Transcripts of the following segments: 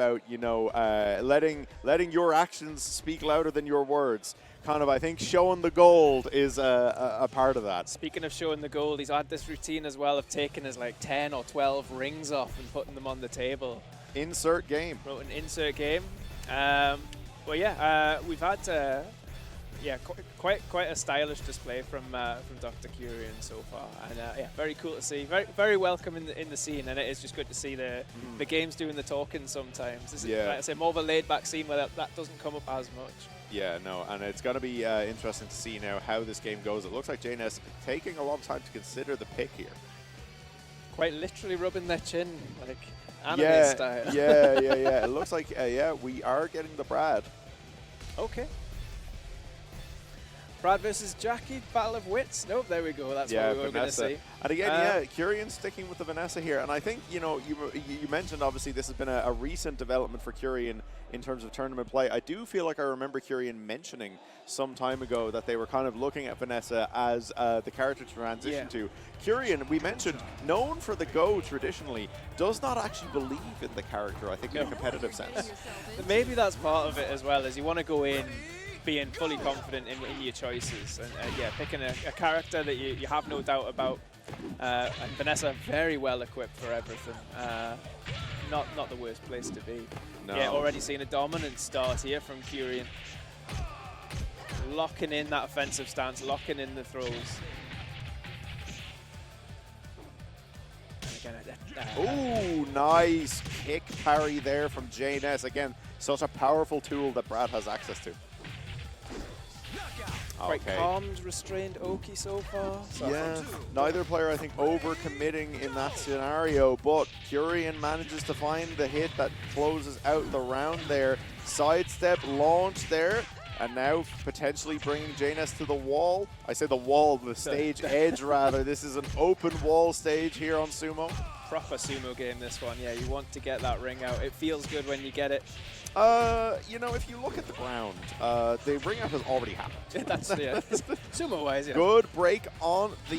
about, you know, letting your actions speak louder than your words. Kind of, I think showing the gold is a part of that. Speaking of showing the gold, he's had this routine as well of taking his like 10 or 12 rings off and putting them on the table. Insert game. Wrote an insert game. Well, yeah, we've had quite a stylish display from Dr. Curian so far, and yeah, very cool to see. Very welcome in the scene, and it is just good to see the games doing the talking sometimes. This is, like I say, more of a laid-back scene where that doesn't come up as much. Yeah, no, and it's going to be interesting to see now how this game goes. It looks like JNS taking a long time to consider the pick here. Quite literally rubbing their chin, like anime style. Yeah. It looks like, we are getting the Brad. Okay. Brad versus Jackie, Battle of Wits. Nope, there we go. That's what we were going to see. And again, Curian sticking with the Vanessa here. And I think, you know, you mentioned obviously this has been a recent development for Curian in terms of tournament play. I do feel like I remember Curian mentioning some time ago that they were kind of looking at Vanessa as the character to transition to. Curian, we mentioned, known for the Go traditionally, does not actually believe in the character, I think, in a competitive sense. Maybe that's part of it as well, is you want to go in being fully confident in your choices, and picking a character that you have no doubt about. And Vanessa very well equipped for everything. Not the worst place to be. No. Yeah, already seeing a dominant start here from Curian. Locking in that offensive stance, locking in the throws. Ooh, nice kick parry there from JNS. Again, such a powerful tool that Brad has access to. Quite calmed, restrained Oki so far. Yeah, neither player, I think, over-committing in that scenario, but Curian manages to find the hit that closes out the round there. Sidestep launch there, and now potentially bringing JNS to the wall. I say the wall, the stage edge rather. This is an open wall stage here on Sumo. Proper Sumo game, this one. Yeah, you want to get that ring out. It feels good when you get it. You know, if you look at the ground, the ring out has already happened. That's Sumo-wise, yeah. Good break on the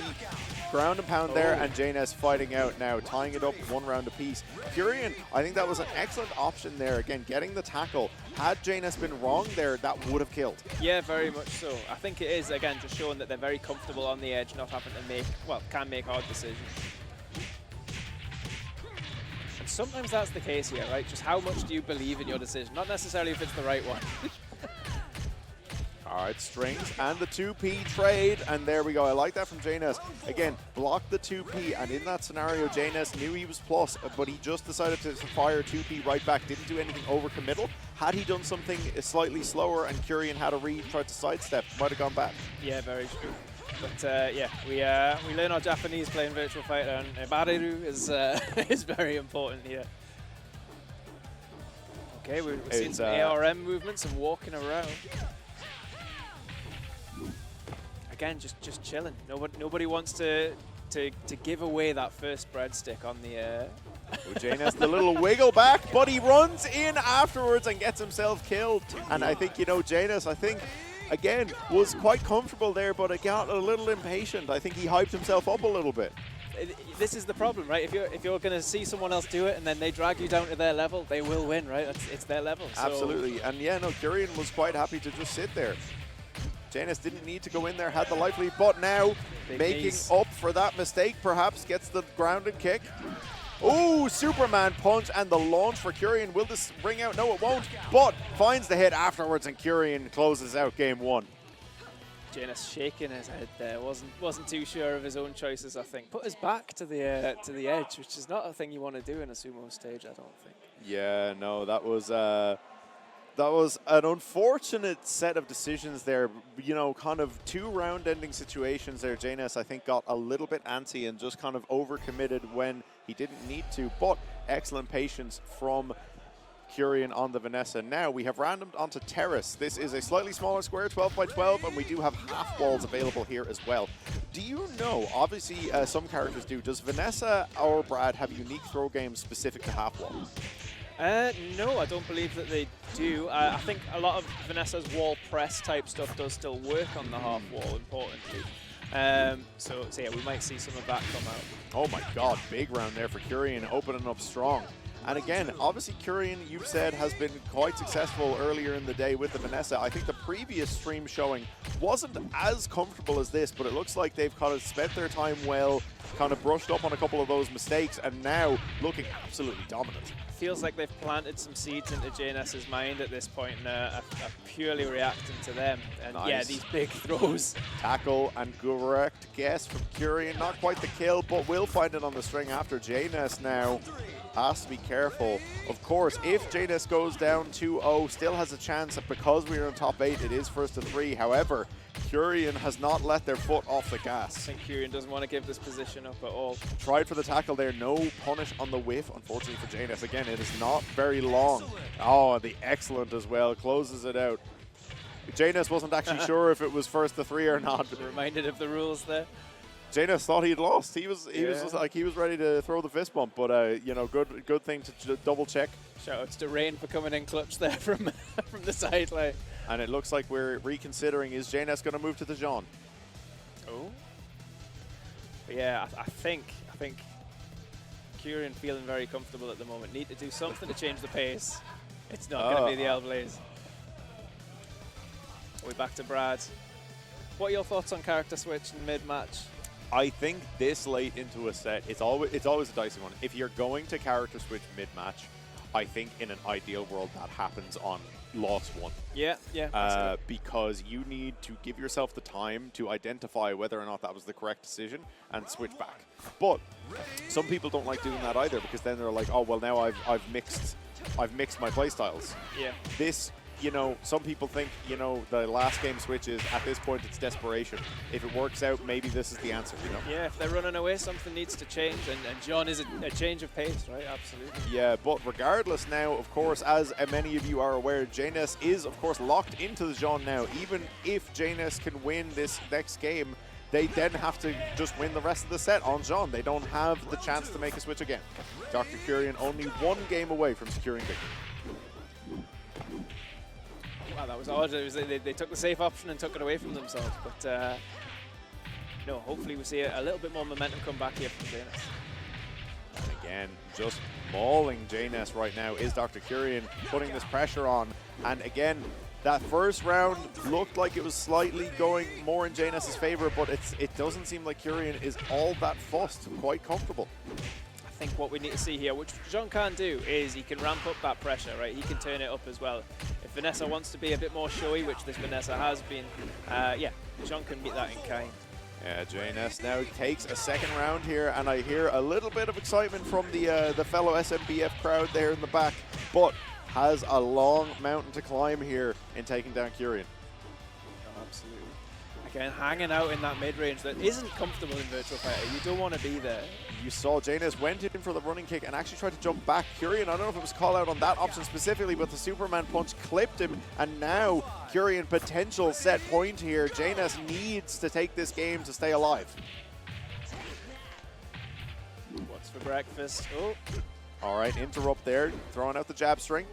ground and pound there, and JNS fighting out now, tying it up 1 round apiece. Curian, I think that was an excellent option there. Again, getting the tackle. Had JNS been wrong there, that would have killed. Yeah, very much so. I think it is, again, just showing that they're very comfortable on the edge, not having to can make hard decisions. Sometimes that's the case here, right? Just how much do you believe in your decision? Not necessarily if it's the right one. All right, strings and the 2P trade, and there we go. I like that from JNS. Again, blocked the 2P, and in that scenario, JNS knew he was plus, but he just decided to fire 2P right back. Didn't do anything over-committal. Had he done something slightly slower and Curian had a read, tried to sidestep, might have gone back. Yeah, very true. But yeah, we learn our Japanese playing Virtua Fighter, and Bareru is very important here. Okay, we're seeing some ARM movements and walking around. Again, just chilling. Nobody wants to give away that first breadstick on the. JNS, the little wiggle back, but he runs in afterwards and gets himself killed. And I think, you know, JNS, again, was quite comfortable there, but it got a little impatient. I think he hyped himself up a little bit. This is the problem, right? If you're going to see someone else do it and then they drag you down to their level, they will win, right? It's their level. So. Absolutely. And yeah, no, Curian was quite happy to just sit there. JNS didn't need to go in there, had the life lead, but now making up for that mistake, perhaps gets the grounded kick. Ooh, Superman punch and the launch for Curian. Will this ring out? No, it won't, but finds the hit afterwards, and Curian closes out game 1. JNS shaking his head there. Wasn't too sure of his own choices, I think. Put his back to the edge, which is not a thing you want to do in a sumo stage, I don't think. Yeah, no, that was an unfortunate set of decisions there. You know, kind of 2 round-ending situations there. JNS, I think, got a little bit antsy and just kind of overcommitted when he didn't need to. But excellent patience from Curian on the Vanessa. Now we have randomed onto Terrace. This is a slightly smaller square, 12 by 12, and we do have half walls available here as well. Do you know, obviously some characters do, does Vanessa or Brad have unique throw games specific to half wall? No, I don't believe that they do. I think a lot of Vanessa's wall press type stuff does still work on the half wall, importantly. So yeah, we might see some of that come out. Oh my god, big round there for Curian, opening up strong. And again, obviously Kurian, you've said, has been quite successful earlier in the day with the Vanessa. I think the previous stream showing wasn't as comfortable as this, but it looks like they've kind of spent their time well, kind of brushed up on a couple of those mistakes, and now looking absolutely dominant. Feels like they've planted some seeds into JNS's mind at this point and are purely reacting to them. And nice. yeah, these big throws. Tackle and correct guess from Kurian. Not quite the kill, but will find it on the string after. JNS now has to be careful. Of course, if JNS goes down 2-0, still has a chance because we're in top 8, it is first to 3. However, Kurian has not let their foot off the gas. I think Kurian doesn't want to give this position up at all. Tried for the tackle there, no punish on the whiff, unfortunately for JNS. Again, it is not very long. Oh, and the excellent as well, closes it out. JNS wasn't actually sure if it was first to 3 or not. Reminded of the rules there. JNS thought he'd lost. He was just like, he was ready to throw the fist bump, but you know, good thing to double check. Shout outs to Rain for coming in clutch there from the sideline. And it looks like we're reconsidering, is JNS going to move to the Jean? Oh. But yeah, I think Kurian feeling very comfortable at the moment. Need to do something to change the pace. It's not going to be the L-Blaze. We're back to Brad. What are your thoughts on character switch in mid-match? I think this late into a set, it's always a dicey one. If you're going to character switch mid-match, I think in an ideal world that happens on loss 1. Yeah. Because you need to give yourself the time to identify whether or not that was the correct decision and switch back. But some people don't like doing that either, because then they're like, oh well, now I've mixed my playstyles. Yeah. This, you know, some people think, you know, the last game switches, at this point it's desperation. If it works out, maybe this is the answer, you know? Yeah, if they're running away, something needs to change, and John is a change of pace, right? Absolutely. Yeah, but regardless now, of course, as many of you are aware, JNS is, of course, locked into the Jean now. Even if JNS can win this next game, they then have to just win the rest of the set on Jean. They don't have the chance to make a switch again. Dr. Kurian only 1 game away from securing victory. Wow, that was odd. It was, they took the safe option and took it away from themselves. But no, hopefully we see a little bit more momentum come back here from JNS. And again, just mauling JNS right now is Dr. Kurian, putting this pressure on. And again, that first round looked like it was slightly going more in JNS's favor, but it doesn't seem like Kurian is all that fussed, quite comfortable. I think what we need to see here, which John can do, is he can ramp up that pressure, right? He can turn it up as well. If Vanessa wants to be a bit more showy, which this Vanessa has been, yeah, John can meet that in kind. Yeah, JNS now takes a second round here, and I hear a little bit of excitement from the fellow SMBF crowd there in the back, but has a long mountain to climb here in taking down Kurian. Oh, absolutely. Again, hanging out in that mid-range that isn't comfortable in Virtua Fighter. You don't want to be there. You saw JNS went in for the running kick and actually tried to jump back. Kurian, I don't know if it was called out on that option specifically, but the Superman punch clipped him, and now Kurian potential set point here. JNS needs to take this game to stay alive. What's for breakfast? Oh. All right, interrupt there, throwing out the jab string.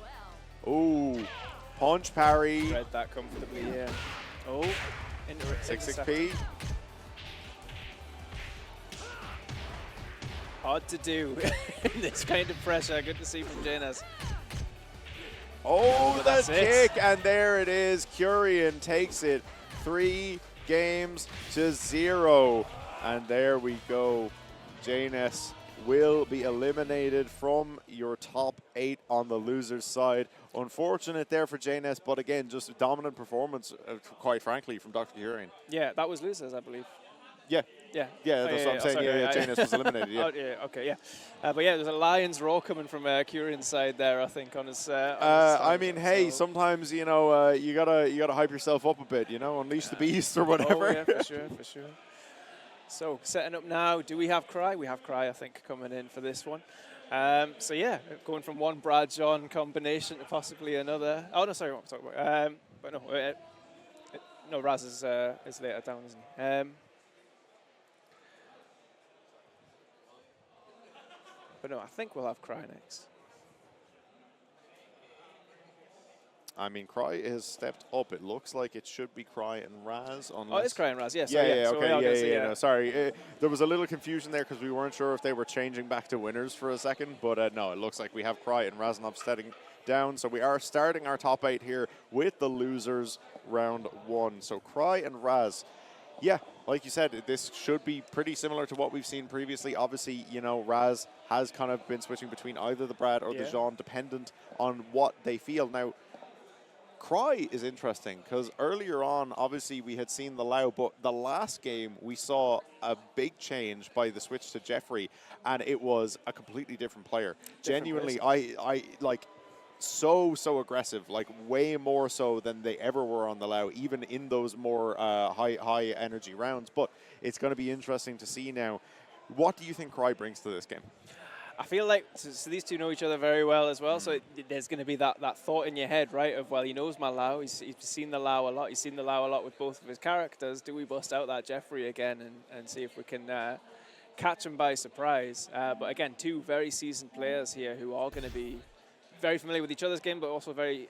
Ooh, punch parry. Read that comfortably, yeah. Oh, 6-6P. Hard to do in this kind of pressure. Good to see from JNS. Oh, the kick, it. And there it is. Kurian takes it 3-0. And there we go. JNS will be eliminated from your top 8 on the loser's side. Unfortunate there for JNS, but again, just a dominant performance, quite frankly, from Dr. Kurian. Yeah, that was losers, I believe. Yeah. Yeah, that's what I'm saying. Sorry, JNS was eliminated. Yeah. Oh, yeah, okay, yeah. But yeah, there's a lion's roar coming from Kurian's side there, I think, on his. I mean, hey, sometimes you know you gotta hype yourself up a bit, you know, unleash the beast or whatever. Oh, yeah, for sure, for sure. So setting up now. Do we have Cry? We have Cry, I think, coming in for this one. So yeah, going from one Brad John combination to possibly another. Oh no, sorry, what I'm talking about. But no, no, Raz is later down, isn't he? But no, I think we'll have Cry next. I mean, Cry has stepped up. It looks like it should be Cry and Raz. Oh, it's Cry and Raz, yes. Yeah, So okay, no, sorry. There was a little confusion there because we weren't sure if they were changing back to winners for a second. But no, it looks like we have Cry and Razanov stepping down. So we are starting our top 8 here with the losers round 1. So Cry and Raz. Yeah, like you said, this should be pretty similar to what we've seen previously. Obviously, you know, Raz has kind of been switching between either the Brad or the Jean, dependent on what they feel. Now, Cry is interesting because earlier on, obviously, we had seen the Lau, but the last game we saw a big change by the switch to Jeffrey, and it was a completely different player. Genuinely, I like so aggressive, like way more so than they ever were on the Lau, even in those more high energy rounds. But it's going to be interesting to see now. What do you think Cry brings to this game? I feel like so these two know each other very well as well, so there's going to be that thought in your head, right, of, well, he knows my Lau, he's seen the Lau a lot, he's seen the Lau a lot with both of his characters. Do we bust out that Jeffrey again and see if we can catch him by surprise? But again, two very seasoned players here who are going to be very familiar with each other's game, but also very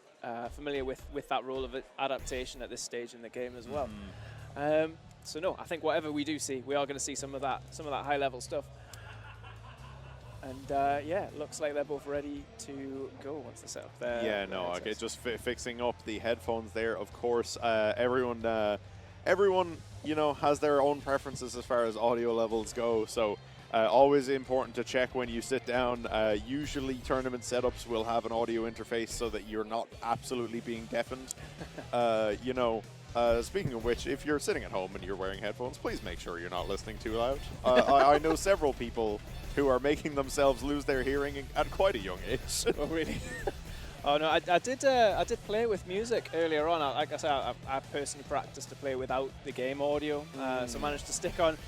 familiar with that role of adaptation at this stage in the game as well. So no, I think whatever we do see, we are going to see some of that high-level stuff. And yeah, looks like they're both ready to go. What's the setup there? Yeah, no, okay, just fixing up the headphones there. Of course, everyone, you know, has their own preferences as far as audio levels go. So always important to check when you sit down. Usually tournament setups will have an audio interface so that you're not absolutely being deafened. You know, speaking of which, if you're sitting at home and you're wearing headphones, please make sure you're not listening too loud. I know several people who are making themselves lose their hearing at quite a young age. Oh, really? Oh no, I did play with music earlier on. Like I said, I personally practiced to play without the game audio, so managed to stick on.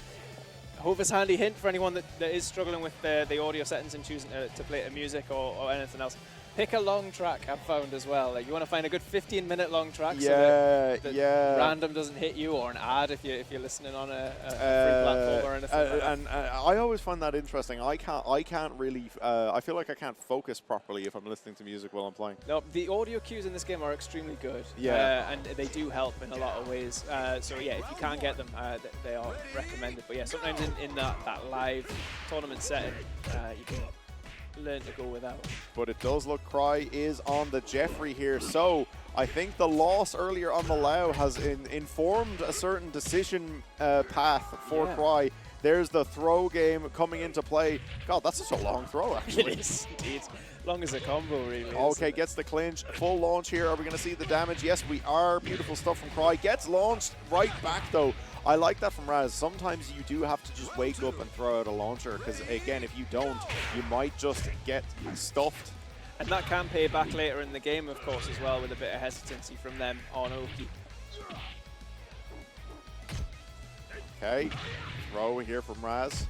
Hova's handy hint for anyone that is struggling with the audio settings and choosing to play to music or anything else. Pick a long track, I've found as well. Like, you want to find a good 15-minute long track so that random doesn't hit you, or an ad if you're listening on a free platform or anything like that. And I always find that interesting. I can't really. I feel like I can't focus properly if I'm listening to music while I'm playing. No, the audio cues in this game are extremely good. Yeah. And they do help in a lot of ways. So yeah, if you can't get them, they are recommended. But yeah, sometimes in that live tournament setting, you can learn to go without. But it does look Cry is on the Jeffrey here. So I think the loss earlier on the Lau has informed a certain decision path for Cry. There's the throw game coming into play. God, that's such a long throw, actually. It is indeed. Long as a combo, really. Okay, gets the clinch. Full launch here. Are we going to see the damage? Yes, we are. Beautiful stuff from Cry. Gets launched right back, though. I like that from Raz. Sometimes you do have to just wake up and throw out a launcher, because, again, if you don't, you might just get stuffed. And that can pay back later in the game, of course, as well, with a bit of hesitancy from them on Oki. Okay, throw here from Raz.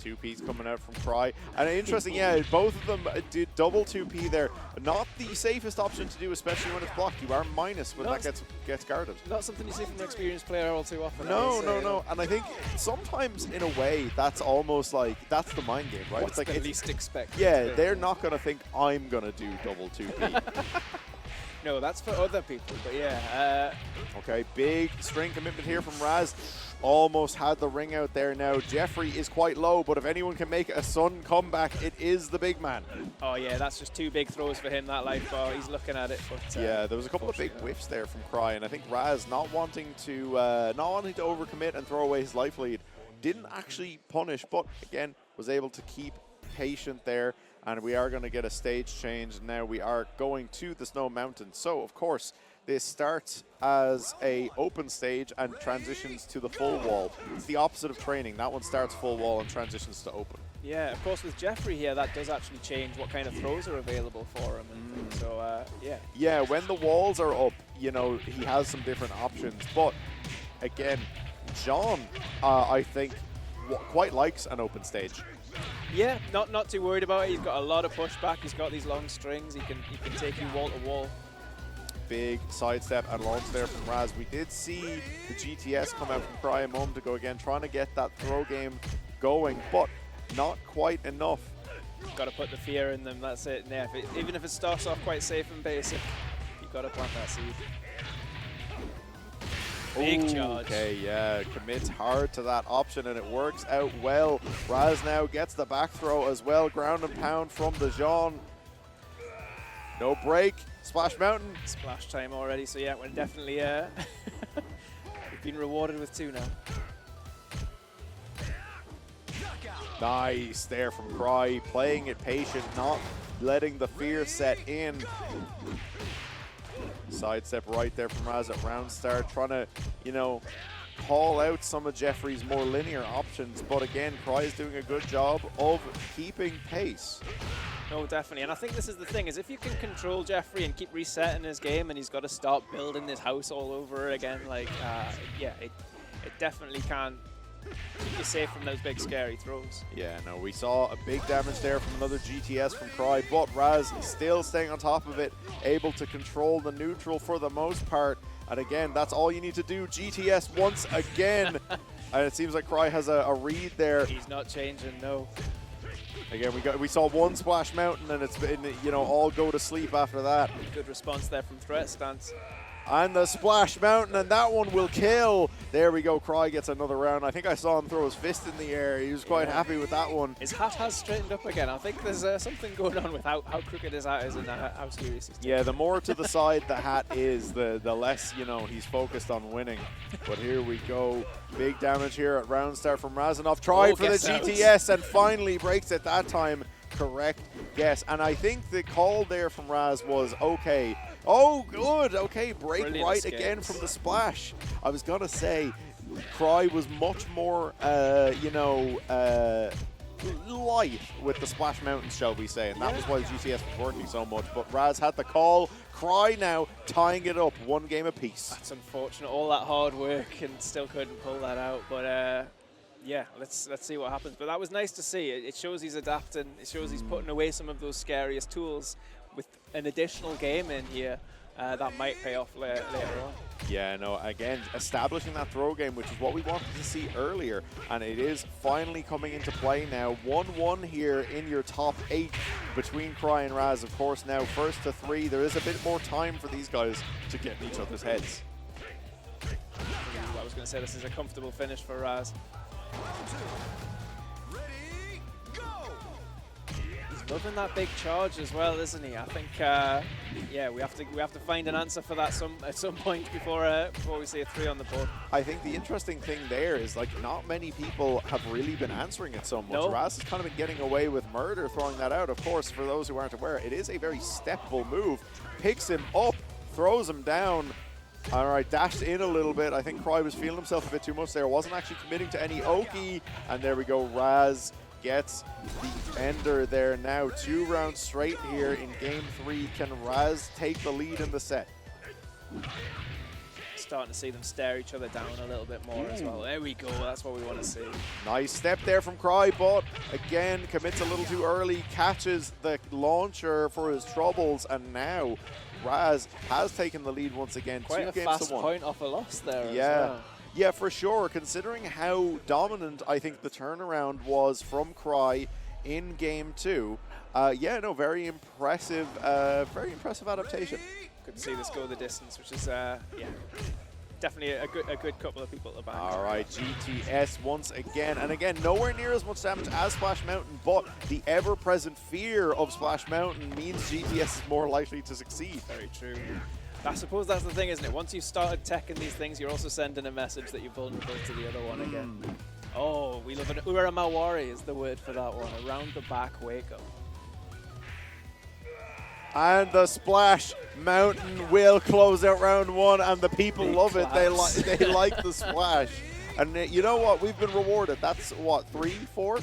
2Ps coming out from Cry. And interesting, yeah, both of them did double 2P there. Not the safest option to do, especially when it's blocked. You are minus when that gets guarded. Not something you see from an experienced player all too often. No. And I think sometimes, in a way, that's almost like, that's the mind game, right? What's it's like the least expected? Yeah, they're not going to think, I'm going to do double 2P. No, that's for other people, but yeah. Okay, big string commitment here from Raz. Almost had the ring out there now. Jeffrey is quite low, but if anyone can make a sudden comeback, it is the big man. Oh, yeah, that's just two big throws for him, that life bar. He's looking at it. But, yeah, there was a couple of big whiffs there from Cry, and I think Raz not wanting to overcommit and throw away his life lead. Didn't actually punish, but again, was able to keep patient there. And we are going to get a stage change. Now we are going to the Snow Mountain. So, of course, this starts as a open stage and transitions to the full wall. It's the opposite of training. That one starts full wall and transitions to open. Yeah, of course, with Jeffrey here, that does actually change what kind of throws are available for him. And so, yeah. Yeah, when the walls are up, you know, he has some different options. But, again, John, I think, quite likes an open stage. Yeah, not too worried about it. He's got a lot of pushback. He's got these long strings. He can take you wall to wall. Big sidestep and launch there from Raz. We did see the GTS come out from Cry a moment ago again, trying to get that throw game going, but not quite enough. Got to put the fear in them. That's it. Yeah, even if it starts off quite safe and basic, you've got to plant that seed. Big charge. Okay, yeah, commits hard to that option, and it works out well. Raz now gets the back throw as well. Ground and pound from the Jean. No break. Splash Mountain. Splash time already. So yeah, we're definitely we've been rewarded with 2 now. Nice there from Cry, playing it patient, not letting the fear set in. Sidestep right there from Raz at round start, trying to, you know, call out some of Jeffrey's more linear options. But again, Cry is doing a good job of keeping pace. No, definitely. And I think this is the thing, is if you can control Jeffrey and keep resetting his game and he's got to start building this house all over again, like, yeah, it definitely can keep you safe from those big scary throws. Yeah, no, we saw a big damage there from another GTS from Cry, but Raz still staying on top of it, able to control the neutral for the most part. And again, that's all you need to do. GTS once again. And it seems like Cry has a read there. He's not changing, no. Again, we saw one Splash Mountain, and it's been, you know, all go to sleep after that. Good response there from threat stance. And the Splash Mountain, and that one will kill. There we go. Cry gets another round. I think I saw him throw his fist in the air. He was quite happy with that one. His hat has straightened up again. I think there's something going on with how crooked his hat is and how serious he's taking. Yeah, the more to the side the hat is, the less, you know, he's focused on winning. But here we go. Big damage here at round start from Razanov. Tried for the GTS and finally breaks it that time. Correct guess. And I think the call there from Raz was okay. Oh, good. Okay, break Brilliant right escapes. again from the splash. I was going to say, Cry was much more, you know, light with the Splash Mountains, shall we say. And that was why the GTS was working so much. But Raz had the call. Cry now tying it up 1 game apiece. That's unfortunate. All that hard work and still couldn't pull that out. But yeah, let's see what happens. But that was nice to see. It shows he's adapting. It shows he's putting away some of those scariest tools with an additional game in here that might pay off later on. Yeah, no, again, establishing that throw game, which is what we wanted to see earlier, and it is finally coming into play now. 1-1 here in your top 8 between Cry and Raz. Of course, now first to 3. There is a bit more time for these guys to get in each other's heads. I was going to say this is a comfortable finish for Raz. He's loving that big charge as well, isn't he? I think, yeah, we have to find an answer for that at some point before we see a 3 on the board. I think the interesting thing there is, like, not many people have really been answering it so much. No. Raz has kind of been getting away with murder, throwing that out. Of course, for those who aren't aware, it is a very stepful move. Picks him up, throws him down. All right, dashed in a little bit. I think Cry was feeling himself a bit too much there. Wasn't actually committing to any Oki. And there we go. Raz gets the ender there now. 2 rounds straight here in game 3. Can Raz take the lead in the set? Starting to see them stare each other down a little bit more as well. There we go. That's what we want to see. Nice step there from Cry, but again, commits a little too early. Catches the launcher for his troubles. And now Raz has taken the lead once again. Quite 2 a games fast to 1. point off a loss there as Yeah. well. Yeah, for sure. Considering how dominant I think the turnaround was from Cry in game 2. Yeah, no, very impressive adaptation. Good to see this go the distance, which is, yeah, definitely a good couple of people at the back. All right, GTS once again. And again, nowhere near as much damage as Splash Mountain, but the ever-present fear of Splash Mountain means GTS is more likely to succeed. Very true. I suppose that's the thing, isn't it? Once you've started teching these things, you're also sending a message that you're vulnerable to the other one again. Oh, we love an Uramawari is the word for that one. Around the back wake up. And the Splash Mountain will close out round 1, and the people Big love it. They claps. like the splash. And you know what? We've been rewarded. That's what, 3, 4?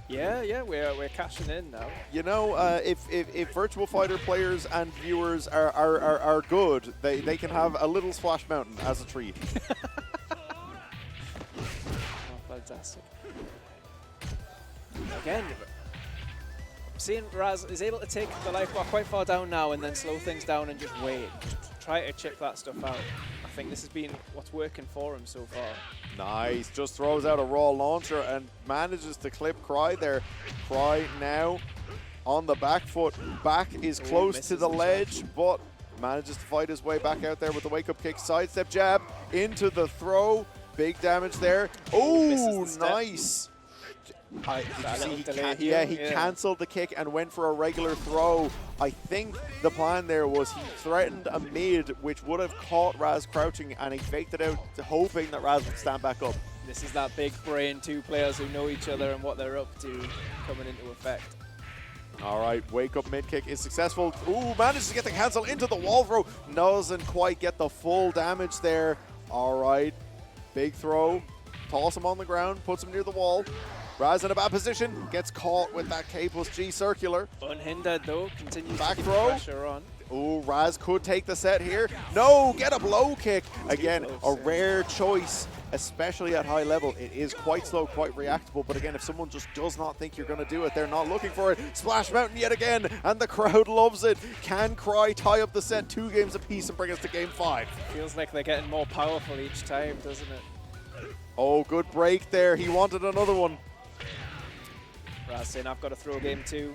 Yeah, we're cashing in now. You know, if Virtua Fighter players and viewers are good, they can have a little Splash Mountain as a treat. Oh, fantastic. Again, seeing Raz is able to take the life bar quite far down now and then slow things down and just wait. Just try to chip that stuff out. I think this has been what's working for him so far. Nice, just throws out a raw launcher and manages to clip Cry there. Cry now on the back foot. Back is close to the misses ledge, but manages to fight his way back out there with the wake-up kick. Sidestep jab into the throw. Big damage there. Oh, nice. Did you see he cancelled the kick and went for a regular throw. I think the plan there was he threatened a mid, which would have caught Raz crouching, and he faked it out, hoping that Raz would stand back up. This is that big brain, two players who know each other and what they're up to coming into effect. All right, wake up mid kick is successful. Ooh, manages to get the cancel into the wall throw. Doesn't quite get the full damage there. All right, big throw. Toss him on the ground, puts him near the wall. Raz in a bad position, gets caught with that K plus G circular. Unhindered though, continues back to keep throw. Pressure on. Ooh, Raz could take the set here. No, get a blow kick. Again, a rare choice, especially at high level. It is quite slow, quite reactable, but again, if someone just does not think you're going to do it, they're not looking for it. Splash Mountain yet again, and the crowd loves it. Can Cry tie up the set 2 games apiece and bring us to game 5? Feels like they're getting more powerful each time, doesn't it? Oh, good break there. He wanted another one. Raz saying, I've got to throw game 2.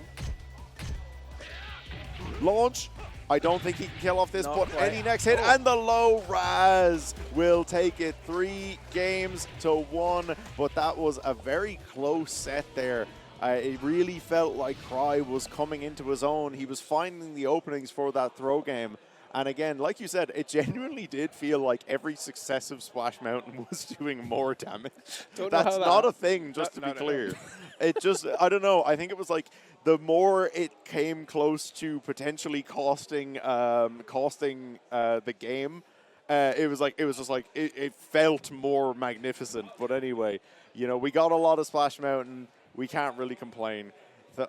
Launch. I don't think he can kill off this, Not but quite. any next hit, and the low. Raz will take it 3 games to 1, but that was a very close set there. It really felt like Cry was coming into his own. He was finding the openings for that throw game. And again, like you said, it genuinely did feel like every successive Splash Mountain was doing more damage. That's not a thing, just to be clear. It just, I don't know, I think it was like the more it came close to potentially costing the game, it felt more magnificent. But anyway, you know, we got a lot of Splash Mountain. We can't really complain.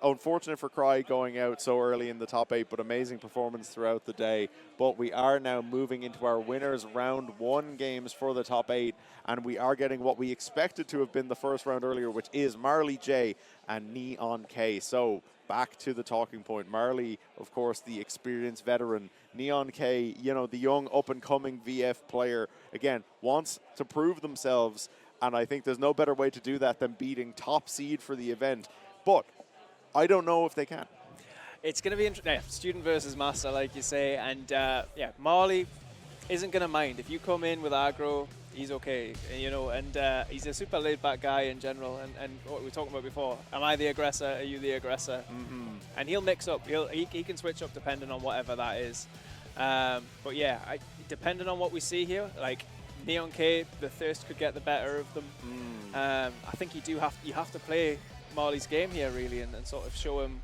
Unfortunate for Cry going out so early in the top 8, but amazing performance throughout the day. But we are now moving into our winners round 1 games for the top 8, and we are getting what we expected to have been the first round earlier, which is Marley J and Neon K. So back to the talking point. Marley, of course, the experienced veteran. Neon K, you know, the young up-and-coming VF player, again, wants to prove themselves, and I think there's no better way to do that than beating top seed for the event. But I don't know if they can. It's going to be interesting. Yeah, student versus master, like you say. And yeah, Marley isn't going to mind. If you come in with aggro, he's okay. You know, and he's a super laid-back guy in general. And what we were talking about before, am I the aggressor? Are you the aggressor? Mm-hmm. And he'll mix up. He can switch up depending on whatever that is. But yeah, depending on what we see here, like Neon K, the thirst could get the better of them. I think you have to play Marley's game here really and sort of show him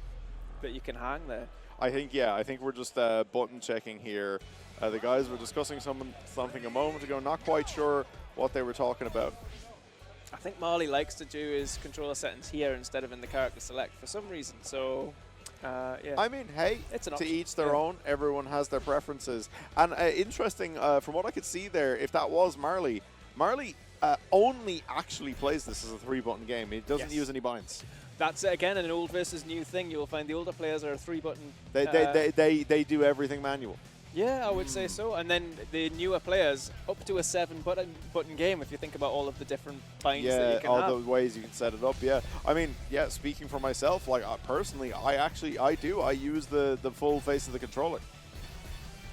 that you can hang there. I think we're just button checking here. The guys were discussing something a moment ago, not quite sure what they were talking about. I think Marley likes to do his controller settings here instead of in the character select for some reason, so yeah. I mean, hey, it's to each their own. Everyone has their preferences. And interesting, from what I could see there, if that was Marley only actually plays this as a 3-button game. He doesn't use any binds. That's, again, an old versus new thing. You'll find the older players are a 3-button. They do everything manual. Yeah, I would say so. And then the newer players, up to a 7-button game, if you think about all of the different binds that you can have. Yeah, all the ways you can set it up, yeah. I mean, yeah, speaking for myself, like personally, I use the full face of the controller.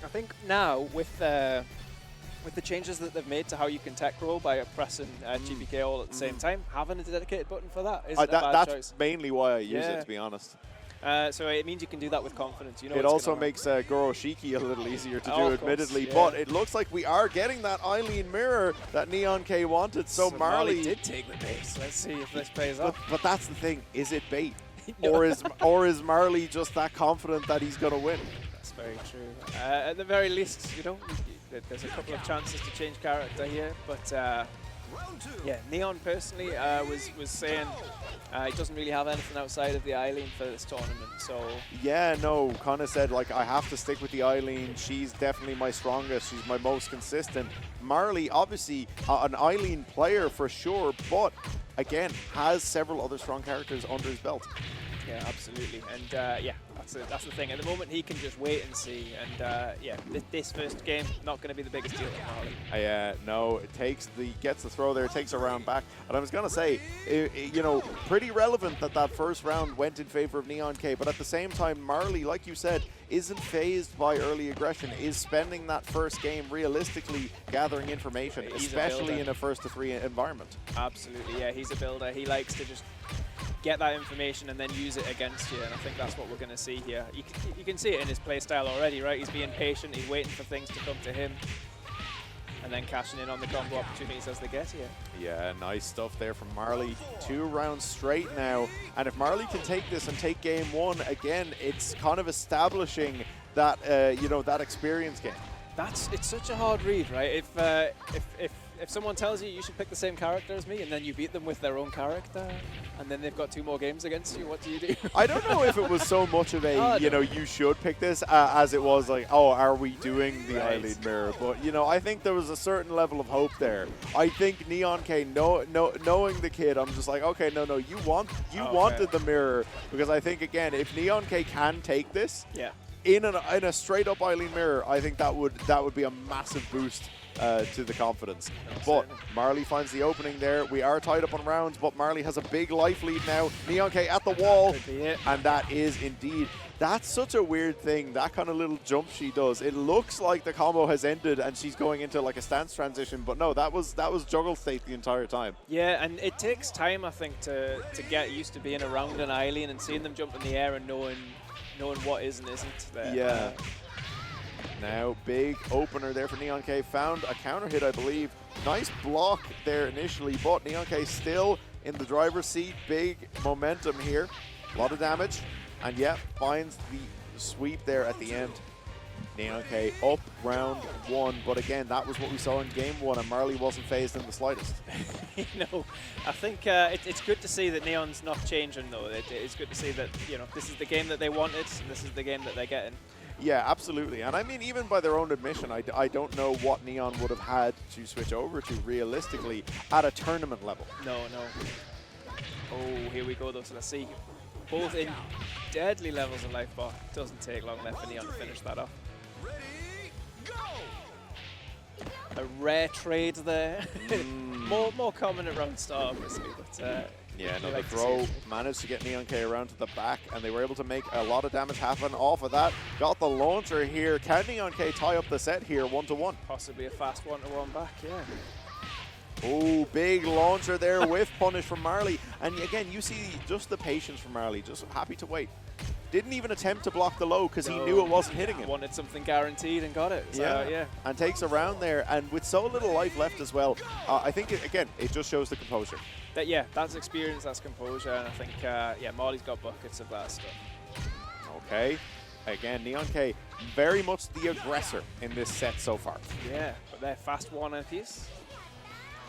I think now, with the changes that they've made to how you can tech roll by pressing GPK all at the same time, having a dedicated button for that isn't a bad choice. That's mainly why I use it, to be honest. So it means you can do that with confidence. You know, it also makes Goroshiki a little easier to do, admittedly. But it looks like we are getting that Eileen mirror that Neon K wanted. So Marley did take the base. Let's see if this pays off. But that's the thing. Is it bait? or is Marley just that confident that he's going to win? That's very true. At the very least, you know, there's a couple of chances to change character here, but yeah, Neon personally was saying he doesn't really have anything outside of the Eileen for this tournament. So yeah, no, kind of said like I have to stick with the Eileen. She's definitely my strongest. She's my most consistent. Marley, obviously an Eileen player for sure, but again has several other strong characters under his belt. Yeah, absolutely. And yeah, That's the thing. At the moment, he can just wait and see. And yeah, this first game not going to be the biggest deal for Marley. No, gets the throw there, takes a round back. And I was gonna say, you know, pretty relevant that first round went in favor of Neon K. But at the same time, Marley, like you said, isn't phased by early aggression. Is spending that first game realistically gathering information, especially in a 1-to-3 environment. Absolutely, yeah. He's a builder. He likes to just get that information and then use it against you, and I think that's what we're going to see here. You can see it in his play style already, right? He's being patient, he's waiting for things to come to him, and then cashing in on the combo opportunities as they get here. Yeah, nice stuff there from Marley. 2 rounds straight now, and if Marley can take this and take game 1, again, it's kind of establishing that, you know, that experience game. It's such a hard read, right? If someone tells you you should pick the same character as me and then you beat them with their own character and then they've got 2 more games against you, what do you do? I don't know if it was so much of a, you know, you should pick this as it was like, oh, are we doing the Eyelid mirror? But, you know, I think there was a certain level of hope there. I think Neon K, knowing the kid, I'm just like, okay, no, you wanted the mirror, because I think, again, if Neon K can take this in a straight-up Eyelid mirror, I think that would be a massive boost to the confidence. But Marley finds the opening there. We are tied up on rounds, but Marley has a big life lead now. Neon K at the wall, and that is indeed. That's such a weird thing, that kind of little jump she does. It looks like the combo has ended and she's going into like a stance transition, but no, that was juggle state the entire time. Yeah, and it takes time, I think, to get used to being around an Eileen and seeing them jump in the air and knowing what is and isn't there. Yeah. Now, big opener there for Neon K. Found a counter hit, I believe. Nice block there initially, but Neon K still in the driver's seat. Big momentum here. A lot of damage. And yeah, finds the sweep there at the end. Neon K up round 1, but again, that was what we saw in game 1, and Marley wasn't phased in the slightest. No, I think it's good to see that Neon's not changing, though. It's good to see that, you know, this is the game that they wanted, and this is the game that they're getting. Yeah, absolutely. And I mean, even by their own admission, I don't know what Neon would have had to switch over to realistically at a tournament level. No. Oh, here we go, though. So let's see. Both in deadly levels of life bar. Doesn't take long left for Neon to finish that off. A rare trade there. more common at round start, obviously, but yeah, no, the throw managed to get Neon K around to the back, and they were able to make a lot of damage happen off of that. Got the launcher here. Can Neon K tie up the set here 1-to-1? Possibly a fast 1-to-1 back, yeah. Oh, big launcher there with punish from Marley. And again, you see just the patience from Marley, just happy to wait. Didn't even attempt to block the low because he knew it wasn't hitting him. Wanted something guaranteed and got it. So, yeah. And takes a round there. And with so little life left as well, I think, again, it just shows the composure. That's experience, that's composure. And I think, Marley's got buckets of that stuff. Okay. Again, Neon K, very much the aggressor in this set so far. Yeah, but they're fast 1 apiece.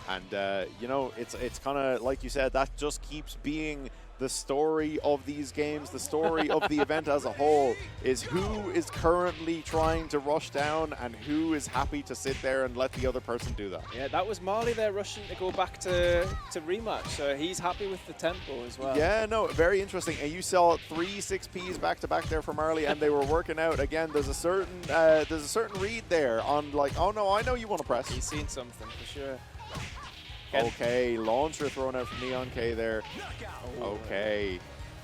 And, you know, it's kind of, like you said, that just keeps being the story of these games, the story of the event as a whole, is who is currently trying to rush down and who is happy to sit there and let the other person do that. Yeah, that was Marley there rushing to go back to rematch, so he's happy with the tempo as well. Yeah, no, very interesting. And you saw 3 6Ps back-to-back there for Marley, and they were working out. Again, there's a certain read there on like, oh no, I know you want to press. He's seen something for sure. Okay, launcher thrown out from Neon K there. Okay,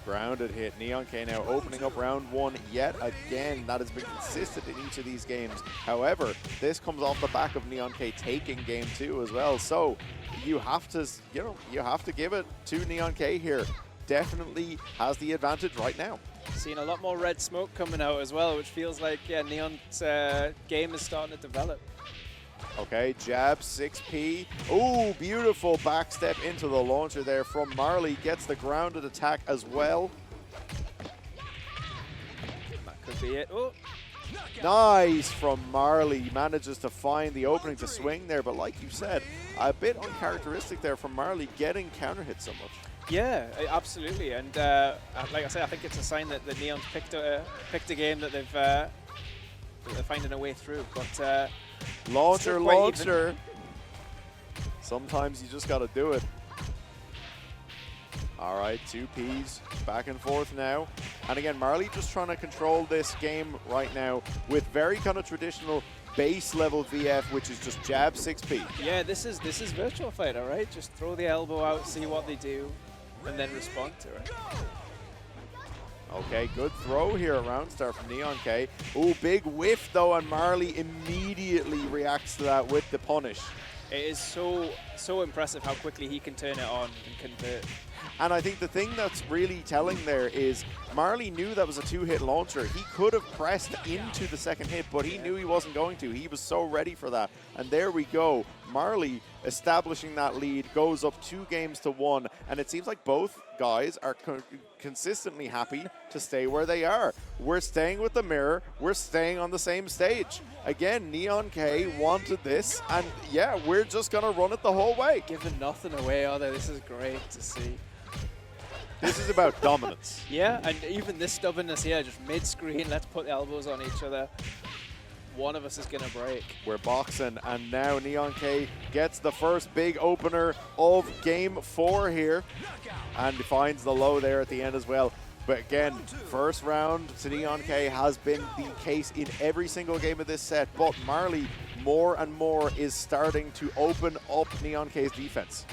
grounded hit. Neon K now opening up round 1 yet again. That has been consistent in each of these games. However, this comes off the back of Neon K taking game 2 as well. So you have to, you have to give it to Neon K here. Definitely has the advantage right now. Seeing a lot more red smoke coming out as well, which feels like Neon's game is starting to develop. Okay, jab, 6P. Oh, beautiful backstep into the launcher there from Marley. Gets the grounded attack as well. That could be it. Oh. Nice from Marley. Manages to find the opening to swing there. But like you said, a bit uncharacteristic there from Marley getting counter hit so much. Yeah, absolutely. And like I said, I think it's a sign that the Neon's picked a game that they're finding a way through. But launcher. Sometimes you just got to do it. All right, 2Ps back and forth now. And again, Marley just trying to control this game right now with very kind of traditional base level VF, which is just jab 6P. Yeah, this is Virtua Fighter, right? Just throw the elbow out, see what they do, and then respond to it. Okay, good throw here at round start from Neon K. Ooh, big whiff though, and Marley immediately reacts to that with the punish. It is so impressive how quickly he can turn it on and convert. And I think the thing that's really telling there is Marley knew that was a 2-hit launcher. He could have pressed into the second hit, but he knew he wasn't going to. He was so ready for that. And there we go. Marley establishing that lead, goes up 2-1, and it seems like both guys are consistently happy to stay where they are. We're staying with the mirror. We're staying on the same stage. Again, Neon K wanted this, and yeah, we're just going to run it the whole way. Giving nothing away, are they? This is great to see. This is about dominance. Yeah, and even this stubbornness here, just mid-screen, let's put elbows on each other. One of us is going to break. We're boxing, and now Neon K gets the first big opener of Game 4 here, and finds the low there at the end as well. But again, first round to Neon K has been the case in every single game of this set, but Marley more and more is starting to open up Neon K's defense.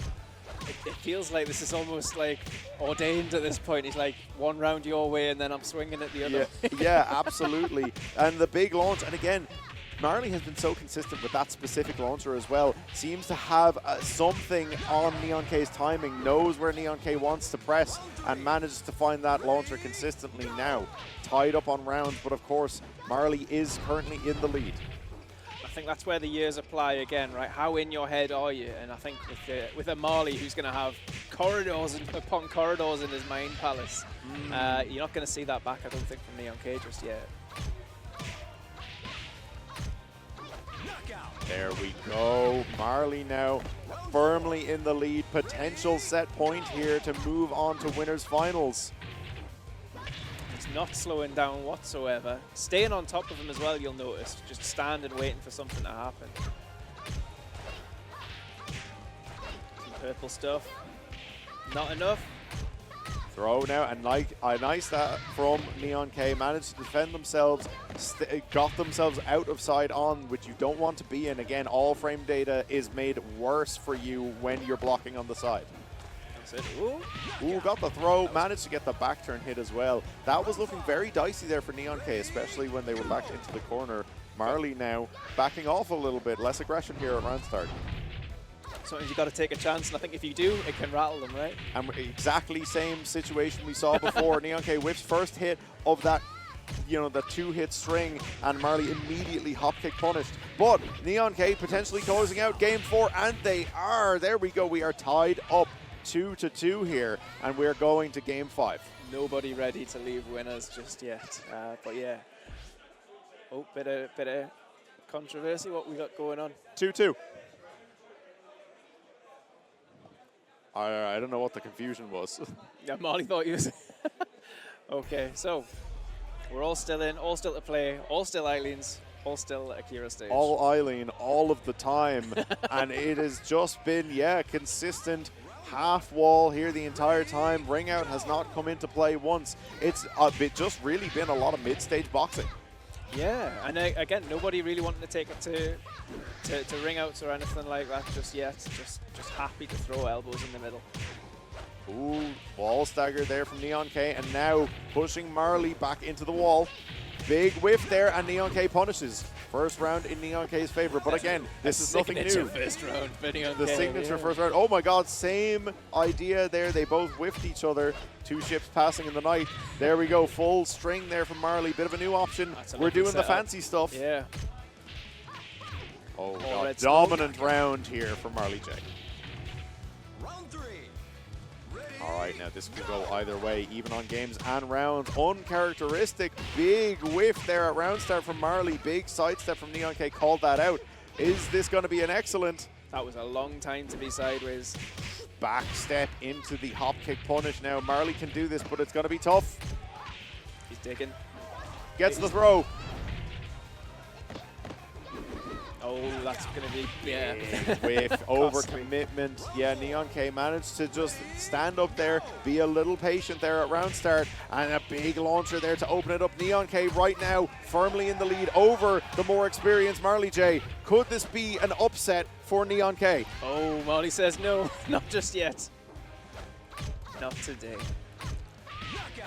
It feels like this is almost like ordained at this point. He's like, one round your way and then I'm swinging at the other. Yeah, absolutely. And the big launch, and again, Marley has been so consistent with that specific launcher as well. Seems to have something on Neon K's timing, knows where Neon K wants to press, and manages to find that launcher consistently now. Tied up on rounds, but of course, Marley is currently in the lead. I think that's where the years apply again, right? How in your head are you? And I think with a Marley who's going to have corridors upon corridors in his main palace, you're not going to see that back, I don't think, from Neon K just yet. There we go. Marley now firmly in the lead. Potential set point here to move on to winners finals. He's not slowing down whatsoever. Staying on top of him as well, you'll notice. Just standing waiting for something to happen. Some purple stuff. Not enough. Throw now, and like a nice that from Neon K, managed to defend themselves, got themselves out of side on, which you don't want to be in. Again, all frame data is made worse for you when you're blocking on the side. That's it. Ooh, got the throw, managed to get the back turn hit as well. That was looking very dicey there for Neon K, especially when they were back into the corner. Marley now backing off a little bit, less aggression here at round start. Sometimes you got to take a chance, and I think if you do, it can rattle them, right? And exactly same situation we saw before. Neon K whips first hit of that, the 2-hit string, and Marley immediately hop kick punished. But Neon K potentially closing out Game 4, and they are. There we go. We are tied up 2-2 here, and we're going to Game 5. Nobody ready to leave winners just yet, but yeah. Oh, bit of controversy. What we got going on? 2-2. I don't know what the confusion was. Yeah, Marley thought he was. Okay, so we're all still in, all still to play, all still Eileen's, all still Akira stage. All Eileen, all of the time. And it has just been, consistent half wall here the entire time. Ring out has not come into play once. It's just really been a lot of mid-stage boxing. Yeah, and again, nobody really wanting to take it to ring outs or anything like that just yet. Just happy to throw elbows in the middle. Ooh, wall stagger there from Neon K, and now pushing Marley back into the wall. Big whiff there, and Neon K punishes. First round in Neon K's favor, but again, this is nothing new. First round for Neon the K, signature first round. Oh my God, same idea there. They both whiffed each other. Two ships passing in the night. There we go, full string there from Marley. Bit of a new option. We're doing the fancy stuff. Yeah. Oh God, dominant round here for Marley J. Round 3. All right, now this could go either way, even on games and rounds. Uncharacteristic big whiff there at round start from Marley. Big sidestep from Neon K, called that out. Is this going to be an excellent? That was a long time to be sideways. Back step into the hop kick punish. Now Marley can do this, but it's going to be tough. He's digging. Gets the throw. Oh, that's going to be, yeah. With Costly. overcommitment. Yeah, Neon K managed to just stand up there, be a little patient there at round start, and a big launcher there to open it up. Neon K right now firmly in the lead over the more experienced Marley J. Could this be an upset for Neon K? Oh, Molly says no, not just yet. Not today.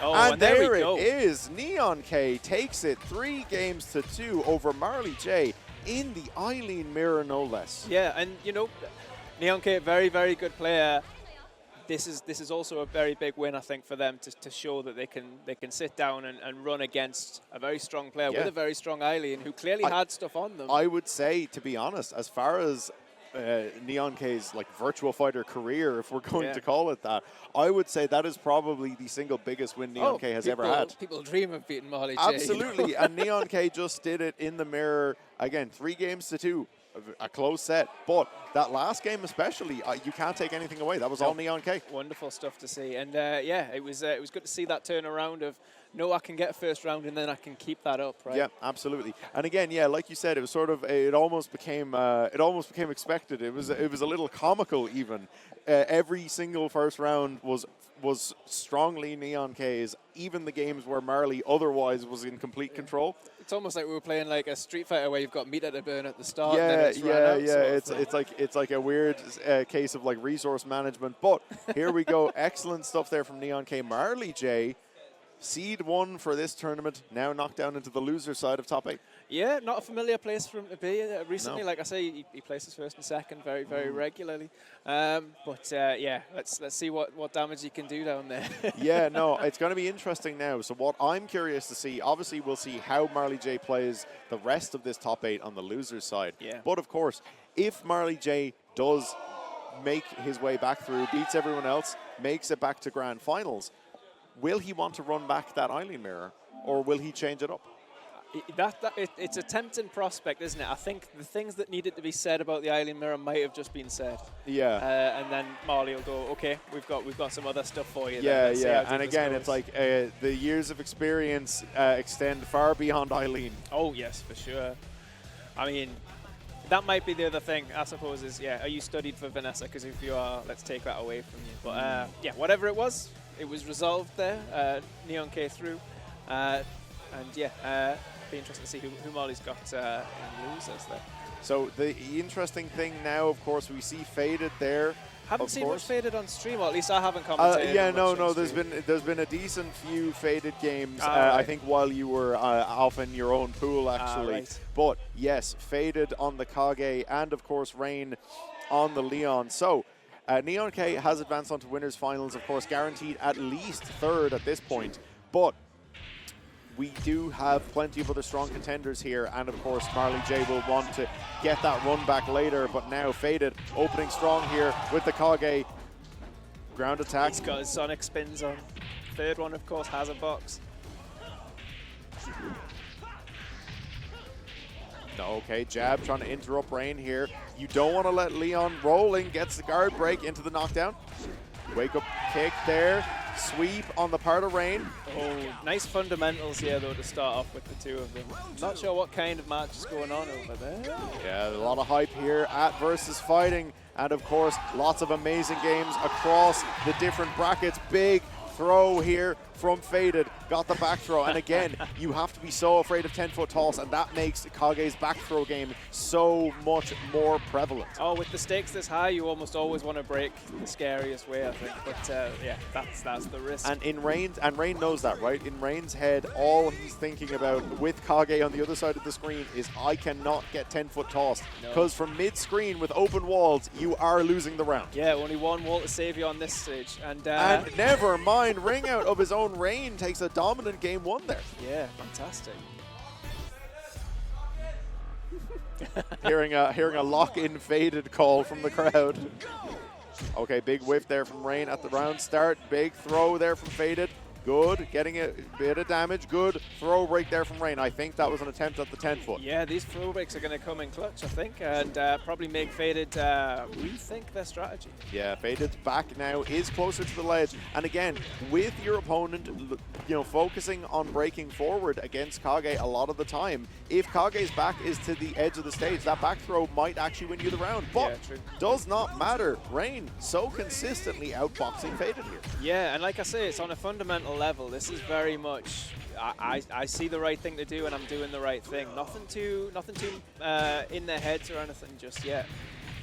Oh, and there there we it go. is. Neon K takes it 3-2 over Marley J in the Eileen mirror, no less. Yeah, and you know, Neon K, very, very good player. This is also a very big win, I think, for them to show that they can sit down and run against a very strong player with a very strong Eileen who clearly had stuff on them. I would say, to be honest, as far as Neon K's like Virtua Fighter career, if we're going to call it that, I would say that is probably the single biggest win Neon K has ever had. People dream of beating Molly J. Absolutely, and Neon K just did it in the mirror again, 3-2, a close set. But that last game especially, you can't take anything away. That was all Neon K. Wonderful stuff to see, and yeah, it was good to see that turnaround of no, I can get a first round and then I can keep that up, right? Yeah, absolutely. And again, yeah, like you said, it was sort of it almost became expected. It was a little comical even. Every single first round was strongly Neon K's, even the games where Marley otherwise was in complete control. It's almost like we were playing like a Street Fighter where you've got meter to burn at the start. Yeah, and then it's run out, It's like a weird case of like resource management. But here we go, excellent stuff there from Neon K. Marley J, seed 1 for this tournament, now knocked down into the loser side of top 8. Yeah, not a familiar place for him to be recently. No. Like I say, he places first and second very, very regularly. Yeah, let's see what damage he can do down there. Yeah, no, it's going to be interesting now. So what I'm curious to see, obviously we'll see how Marley J plays the rest of this top 8 on the losers side. Yeah. But of course, if Marley J does make his way back through, beats everyone else, makes it back to grand finals, will he want to run back that Eileen mirror, or will he change it up? It's a tempting prospect, isn't it? I think the things that needed to be said about the Eileen mirror might have just been said. Yeah. And then Marley will go, okay, we've got some other stuff for you. Yeah, then. yeah. And again, it's like the years of experience extend far beyond Eileen. Oh yes, for sure. I mean, that might be the other thing, I suppose, is, yeah, are you studied for Vanessa? Because if you are, let's take that away from you. But yeah, whatever it was resolved there. Neon K through. And yeah, be interesting to see who Molly's got in losers there. So the interesting thing now, of course, we see Faded there. Haven't seen much Faded on stream, or at least I haven't commentated. Yeah, no. there's been a decent few Faded games. Right. I think while you were off in your own pool, actually. Right. But yes, Faded on the Kage, and of course Rain on the Leon. So Neon K has advanced onto winners finals, of course, guaranteed at least third at this point. But we do have plenty of other strong contenders here, and of course Marley J will want to get that run back later, but now Faded opening strong here with the Kage. Ground attack. He's got his Sonic spins on. Third one, of course, has a box. Okay, jab trying to interrupt Rain here. You don't want to let Leon rolling, gets the guard break into the knockdown. Wake up kick there. Sweep on the part of Rain. Oh, nice fundamentals here, though, to start off with the two of them. Not sure what kind of match is going on over there. Yeah, a lot of hype here at VSFighting. And of course, lots of amazing games across the different brackets. Big throw here from Faded. Got the back throw. And again, you have to be so afraid of 10-foot toss, and that makes Kage's back throw game so much more prevalent. Oh, with the stakes this high, you almost always want to break the scariest way, I think. But yeah, that's the risk. And Rain knows that, right? In Rain's head, all he's thinking about with Kage on the other side of the screen is, I cannot get 10-foot tossed. Because from mid-screen with open walls, you are losing the round. Yeah, only one wall to save you on this stage. And never mind, ring out of his own. Rain takes a dominant game 1 there. Yeah, fantastic. hearing a lock-in Faded call from the crowd. Okay, big whiff there from Rain at the round start. Big throw there from Faded. Good, getting a bit of damage. Good throw break there from Rain. I think that was an attempt at the 10-foot. Yeah, these throw breaks are going to come in clutch, I think, and probably make Faded rethink their strategy. Yeah, Faded's back now, is closer to the ledge. And again, with your opponent, you know, focusing on breaking forward against Kage a lot of the time, if Kage's back is to the edge of the stage, that back throw might actually win you the round. But does not matter. Rain so consistently outboxing Faded here. Yeah, and like I say, it's on a fundamental level. This is very much, I see the right thing to do and I'm doing the right thing. Nothing too in their heads or anything just yet.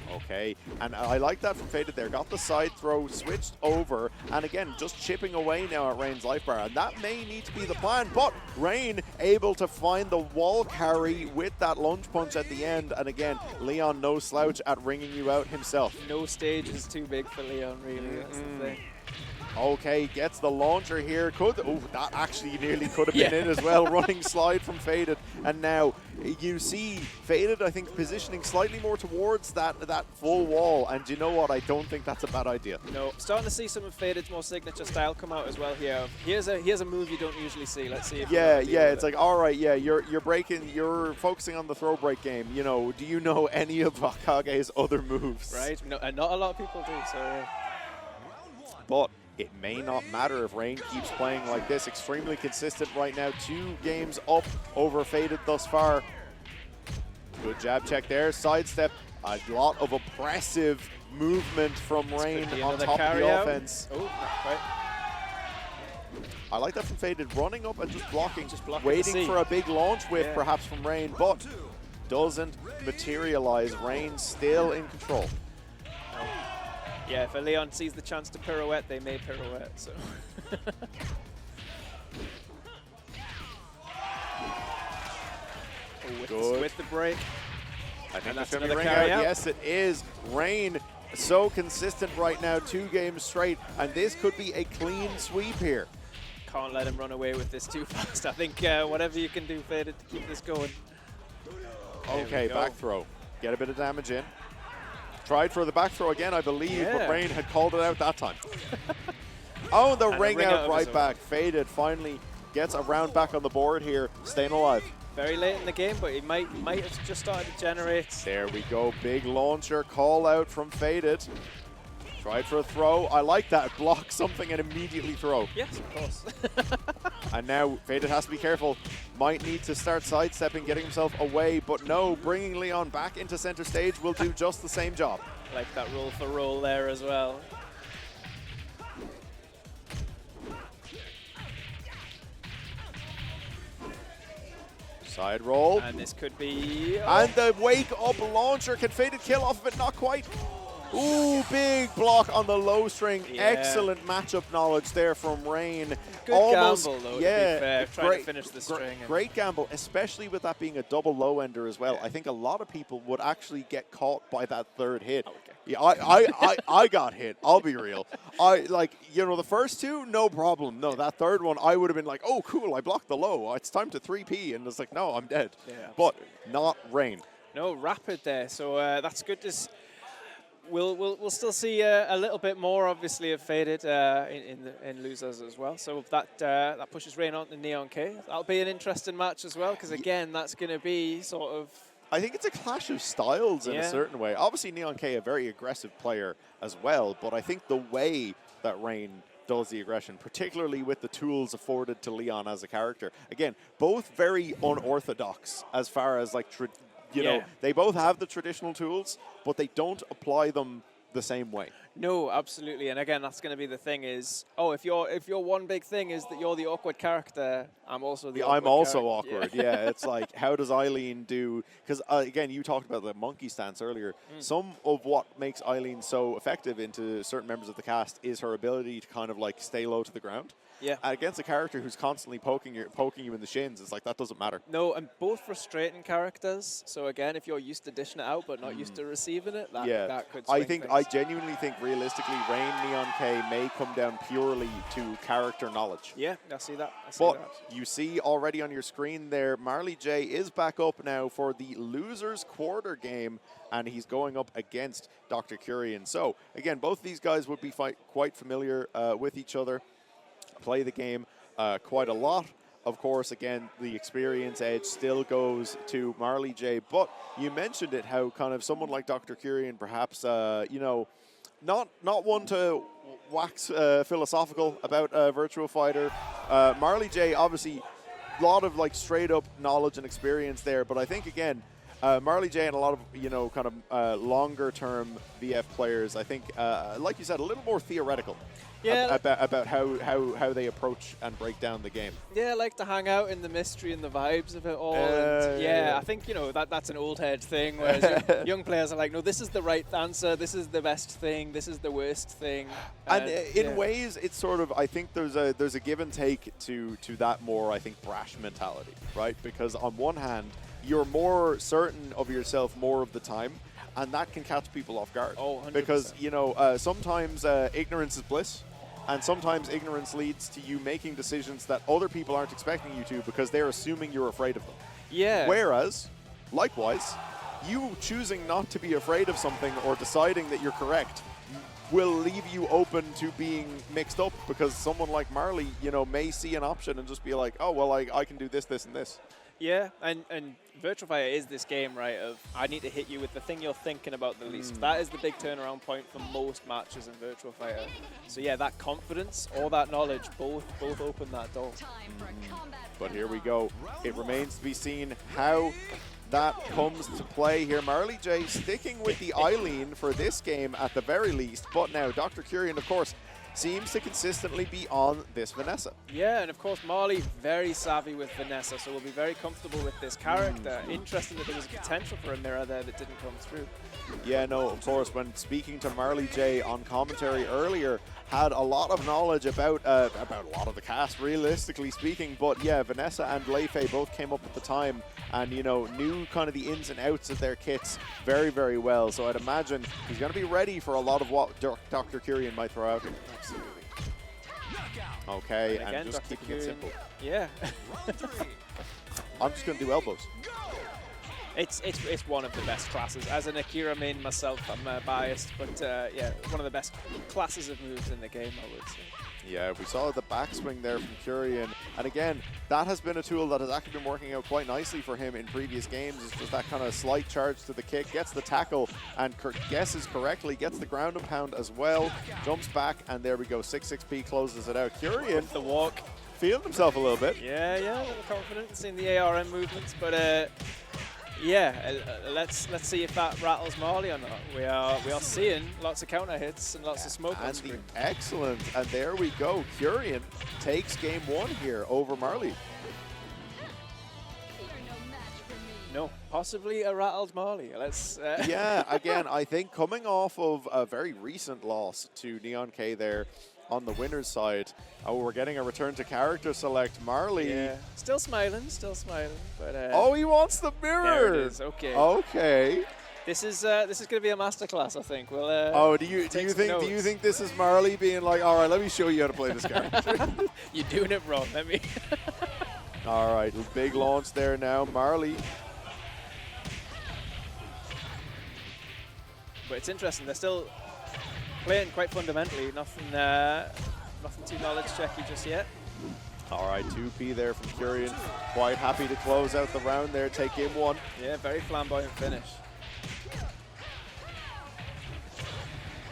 Okay, and I like that from Faded there. Got the side throw, switched over, and again, just chipping away now at Rain's life bar. And that may need to be the plan, but Rain able to find the wall carry with that lunge punch at the end. And again, Leon no slouch at ringing you out himself. No stage is too big for Leon, really. That's the thing. Okay, gets the launcher here. That actually nearly could have been in as well. Running slide from Faded. And now you see Faded, I think, positioning slightly more towards that full wall. And you know what? I don't think that's a bad idea. No, starting to see some of Faded's more signature style come out as well here. Here's a move you don't usually see. Let's see if it's like, all right, yeah, you're focusing on the throw break game. You know, do you know any of Kage's other moves? Right, no, and not a lot of people do, so yeah. But it may not matter if Rain keeps playing like this. Extremely consistent right now. 2 games up over Faded thus far. Good jab check there. Sidestep. A lot of oppressive movement from Rain on top of the offense. Oh, not quite. I like that from Faded. Running up and just blocking waiting for a big launch whiff perhaps from Rain, but doesn't materialize. Rain still in control. Yeah, if a Leon sees the chance to pirouette, they may pirouette, so. With the break. I think that's it's going to ring out. Yes, it is. Rain so consistent right now, 2 games straight, and this could be a clean sweep here. Can't let him run away with this too fast. I think whatever you can do, Faded, to keep this going. Okay, back throw. Get a bit of damage in. Tried for the back throw again, I believe, but Rain had called it out that time. Oh, the ring out right back. Faded finally gets a round back on the board here, staying alive. Very late in the game, but he might have just started to generate. There we go, big launcher call out from Faded. Tried for a throw. I like that. Block something and immediately throw. Yes, of course. And now Faded has to be careful. Might need to start sidestepping, getting himself away, but no, bringing Leon back into center stage will do just the same job. Like that roll for roll there as well. Side roll. And this could be... And the wake up launcher. Can Faded kill off of it? Not quite. Ooh, big block on the low string. Yeah. Excellent matchup knowledge there from Rain. Good Almost, gamble, though, yeah, to be fair. Trying to finish the string. Great gamble, especially with that being a double low ender as well. Yeah. I think a lot of people would actually get caught by that third hit. Oh, okay. Yeah, I got hit. I'll be real. The first 2, no problem. No, that third one, I would have been like, oh, cool, I blocked the low. It's time to 3P. And it's like, no, I'm dead. Yeah, but not Rain. No, rapid there. So that's good to We'll still see a little bit more, obviously, of Faded in losers as well. So that pushes Rain on to Neon K. That'll be an interesting match as well, because again, that's going to be sort of. I think it's a clash of styles in a certain way. Obviously, Neon K, a very aggressive player as well, but I think the way that Rain does the aggression, particularly with the tools afforded to Leon as a character, again, both very unorthodox as far as like. You know, they both have the traditional tools, but they don't apply them the same way. No, absolutely. And again, that's going to be the thing is, if your one big thing is that you're the awkward character, I'm also the awkward I'm also character. awkward. Yeah, it's like, how does Eileen do? Because again, you talked about the monkey stance earlier. Some of what makes Eileen so effective into certain members of the cast is her ability to kind of like stay low to the ground. Yeah. Against a character who's constantly poking you in the shins, it's like, that doesn't matter. No, and both frustrating characters. So again, if you're used to dishing it out but not used to receiving it, that could swing things. I genuinely think realistically, Rain Neon K may come down purely to character knowledge. Yeah, I see that. You see already on your screen there, Marley J is back up now for the losers quarter game, and he's going up against Dr. Curian. So again, both these guys would be quite familiar with each other. play the game quite a lot. Of course, again, the experience edge still goes to Marley J. But you mentioned it, how kind of someone like Dr. Kurian, perhaps, you know, not one to wax philosophical about Virtua Fighter. Marley J, obviously, a lot of like straight up knowledge and experience there. But I think, again, Marley J and a lot of, you know, kind of longer term VF players, I think, like you said, a little more theoretical. Yeah. About how they approach and break down the game. Yeah, I like to hang out in the mystery and the vibes of it all. And yeah, I think, you know, that's an old head thing, whereas young players are like, no, this is the right answer, this is the best thing, this is the worst thing. And in ways, it's sort of, I think there's a give and take to that more, I think, brash mentality, right? Because on one hand, you're more certain of yourself more of the time, and that can catch people off guard. Oh, 100%. Because, you know, sometimes ignorance is bliss, and sometimes ignorance leads to you making decisions that other people aren't expecting you to because they're assuming you're afraid of them. Yeah. Whereas, likewise, you choosing not to be afraid of something or deciding that you're correct will leave you open to being mixed up, because someone like Marley, you know, may see an option and just be like, oh, well, I can do this, this, and this. Yeah, and Virtua Fighter is this game, right, of I need to hit you with the thing you're thinking about the least. That is the big turnaround point for most matches in Virtua Fighter. So yeah, that confidence or that knowledge both open that door. But here we go. It remains to be seen how that comes to play here. Marley J sticking with the Eileen for this game at the very least, but now Dr. Kurian, of course, seems to consistently be on this Vanessa. Yeah, and of course Marley very savvy with Vanessa, so we'll be very comfortable with this character. Interesting that there was a potential for a mirror there that didn't come through. Yeah, no, of course, when speaking to Marley J on commentary earlier, had a lot of knowledge about a lot of the cast, realistically speaking. But yeah, Vanessa and Leifei both came up at the time and, you know, knew kind of the ins and outs of their kits very, very well. So I'd imagine he's going to be ready for a lot of what Dr. Kurian might throw out. Absolutely. Okay, and again, just Dr. keeping it Kurian, simple. Yeah. I'm just going to do elbows. It's one of the best classes. As an Akira main myself, I'm biased, but yeah, one of the best classes of moves in the game, I would say. Yeah, we saw the backswing there from Kurian, and again, that has been a tool that has actually been working out quite nicely for him in previous games. It's just that kind of slight charge to the kick, gets the tackle, and guesses correctly, gets the ground and pound as well, jumps back, and there we go, 6-6P closes it out. Kurian, The walk. feeling himself a little bit. Yeah, a little confidence in the ARM movements, but yeah, let's see if that rattles Marley or not. We are seeing lots of counter hits and lots of smoke on screen. Excellent, and there we go. Kurian takes game one here over Marley. No, possibly a rattled Marley. Let's. Yeah, again, I think coming off of a very recent loss to Neon K there on the winner's side. Oh, we're getting a return to character select. Marley. Yeah. Still smiling, but. Oh, he wants the mirror. There it is. Okay. Okay. This is going to be a masterclass, I think. We'll. Oh, do you think this is Marley being like, all right, let me show you how to play this character? You're doing it wrong. Let me. All right, big launch there now, Marley. But it's interesting. They're still playing quite fundamentally. Nothing too knowledge checky just yet. All right, 2P there from Kurian. Quite happy to close out the round there, take game one. Yeah, very flamboyant finish.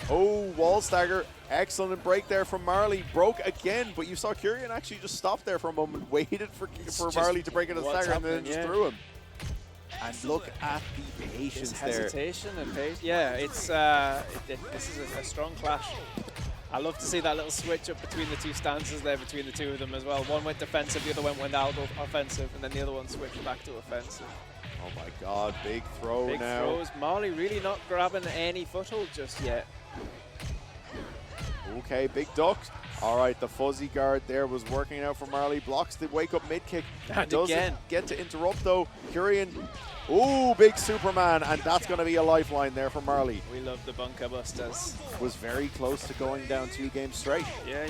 Oh, wall stagger. Excellent break there from Marley. Broke again, but you saw Kurian actually just stop there for a moment, waited for Marley to break it a stagger, and then just threw him. And look at the patience there. Hesitation and patience. Yeah, it's this is a strong clash. I love to see that little switch up between the two stances there, between the two of them as well. One went defensive, the other went out offensive, and then the other one switched back to offensive. Oh my God, big throw big now. Throws. Marley really not grabbing any foothold just yet. Okay, big duck. All right, the fuzzy guard there was working out for Marley. Blocks the wake-up mid-kick. And doesn't again. get to interrupt, though. Kurian, ooh, big Superman, and that's going to be a lifeline there for Marley. We love the bunker busters. Was very close to going down 2 games straight. Yeah.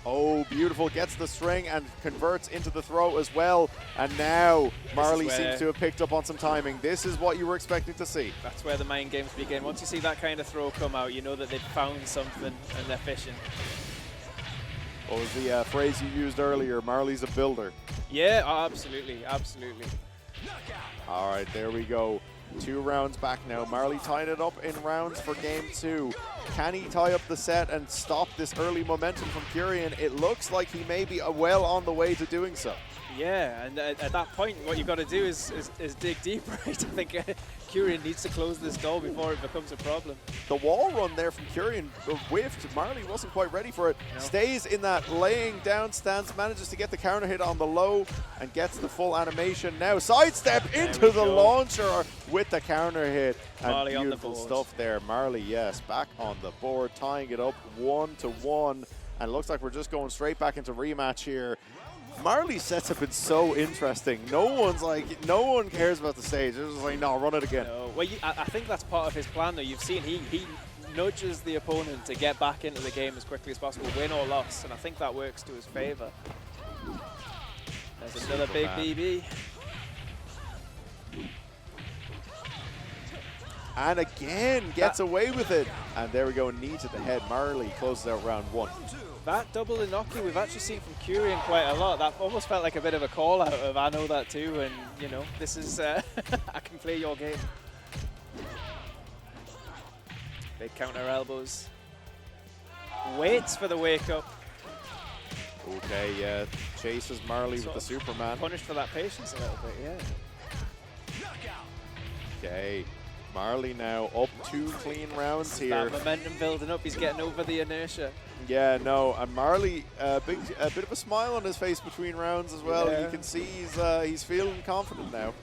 Oh, beautiful. Gets the string and converts into the throw as well. And now Marley seems to have picked up on some timing. This is what you were expecting to see. That's where the mind games begin. Once you see that kind of throw come out, you know that they've found something and they're fishing. What was the phrase you used earlier? Marley's a builder. Yeah, oh, absolutely, absolutely. All right, there we go. 2 rounds back now. Marley tying it up in rounds for game 2. Can he tie up the set and stop this early momentum from Kyrian? It looks like he may be well on the way to doing so. Yeah, and at that point, what you've got to do is dig deep, right? I think Kyrian needs to close this door before it becomes a problem. The wall run there from Kyrian whiffed. Marley wasn't quite ready for it. No. Stays in that laying down stance, manages to get the counter hit on the low and gets the full animation. Now sidestep into the launcher with the counter hit. Marley and on the beautiful board. stuff there. Marley, yes, back on the board, tying it up 1-1. And it looks like we're just going straight back into rematch here. Marley's sets have been so interesting. No one cares about the stage. They're just like, no, run it again. No. Well, I think that's part of his plan, though. You've seen he nudges the opponent to get back into the game as quickly as possible, win or loss, and I think that works to his favor. There's another big BB. And again, gets away with it. And there we go, knee to the head. Marley closes out round 1. That double Inoki we've actually seen from Kyrian quite a lot. That almost felt like a bit of a call out of I know that too, and you know, this is I can play your game. Big counter elbows. Waits for the wake up. Okay, yeah, chases Marley with the Superman. Punished for that patience a little bit, yeah. Okay, Marley now up 2 clean rounds here. That momentum building up, he's getting over the inertia. Yeah, no, and Marley, a bit of a smile on his face between rounds as well. Yeah. You can see he's feeling confident now.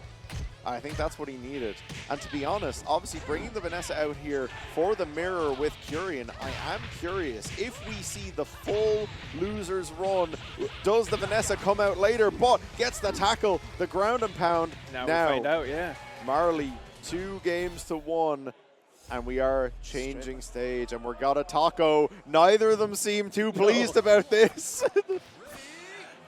I think that's what he needed. And to be honest, obviously bringing the Vanessa out here for the mirror with Kyrian, I am curious if we see the full losers run. Does the Vanessa come out later? But gets the tackle, the ground and pound. Now we find out, yeah. Marley 2-1. And we are changing stage, and we're got a taco. Neither of them seem too pleased about this.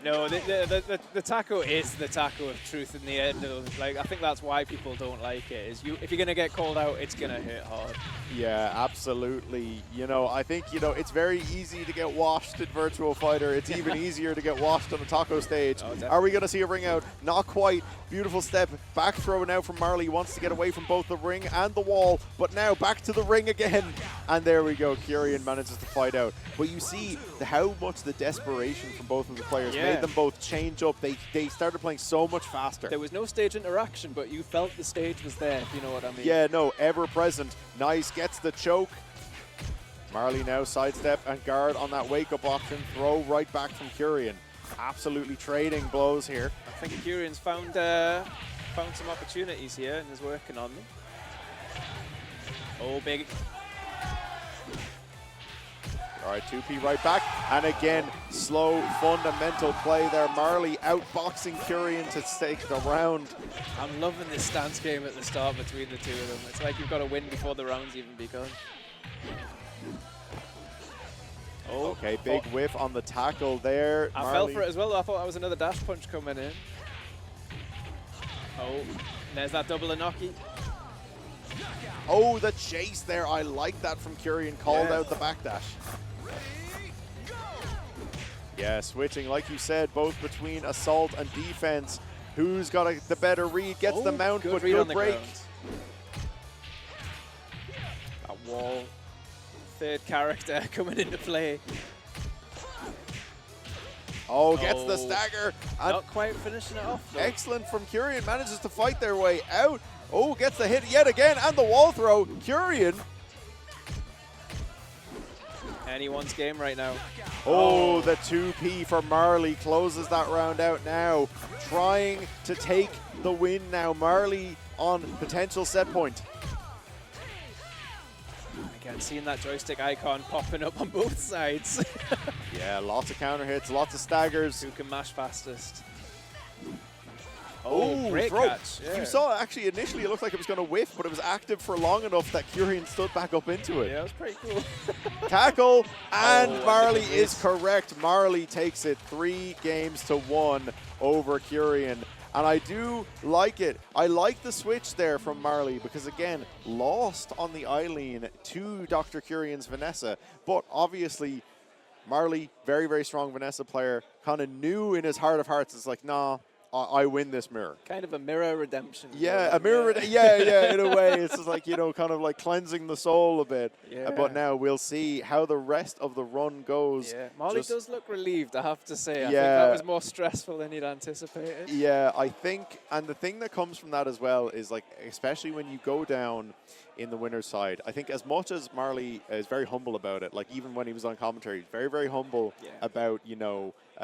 No, the taco is the taco of truth in the end. Like, I think that's why people don't like it. Is if you're gonna get called out, it's gonna hit hard. Yeah, absolutely. You know, I think it's very easy to get washed in Virtua Fighter. It's even easier to get washed on the taco stage. Oh, are we gonna see a ring out? Not quite. Beautiful step. Back throw now from Marley. He wants to get away from both the ring and the wall, but now back to the ring again. And there we go. Kyrian manages to fight out. But you see how much the desperation from both of the players made them both change up. They started playing so much faster. There was no stage interaction, but you felt the stage was there, if you know what I mean. Yeah, no, ever present. Nice, gets the choke. Marley now sidestep and guard on that wake-up option. Throw right back from Kyrian. Absolutely trading blows here. I think Kyrian's found some opportunities here and is working on them. Oh, big. All right, 2P right back. And again, slow, fundamental play there. Marley outboxing Kyrian to take the round. I'm loving this stance game at the start between the two of them. It's like you've got to win before the round's even begun. Oh, okay, big whiff on the tackle there. I fell for it as well. I thought that was another dash punch coming in. Oh, there's that double Inoki. Oh, the chase there. I like that from Kyrian. Called out the backdash. Yeah, switching, like you said, both between assault and defense. Who's got the better read? Gets the mount, but good break. That wall. Third character coming into play. Oh, gets the stagger. Not quite finishing it off, though. Excellent from Kyrian. Manages to fight their way out. Oh, gets the hit yet again, and the wall throw. Kyrian. Anyone's game right now. Oh, the 2P for Marley closes that round out now. Trying to take the win now. Marley on potential set point. Again, seeing that joystick icon popping up on both sides. Yeah, lots of counter hits, lots of staggers. Who can mash fastest? Oh, great throw. catch. Yeah. You saw, actually, initially it looked like it was going to whiff, but it was active for long enough that Kyrian stood back up into it. Yeah, it was pretty cool. Tackle, and Marley is correct. Marley takes it 3-1 over Kyrian. And I do like it. I like the switch there from Marley because, again, lost on the Eileen to Dr. Kyrian's Vanessa. But obviously, Marley, very, very strong Vanessa player, kind of knew in his heart of hearts, it's like, nah, I win this mirror. Kind of a mirror redemption. Yeah, a mirror. Yeah, in a way. It's just like, kind of like cleansing the soul a bit. Yeah. But now we'll see how the rest of the run goes. Yeah, Marley does look relieved, I have to say. I think Yeah. that was more stressful than he'd anticipated. Yeah, I think, and the thing that comes from that as well is like, especially when you go down in the winner's side, I think as much as Marley is very humble about it, like even when he was on commentary, he's very, very humble about,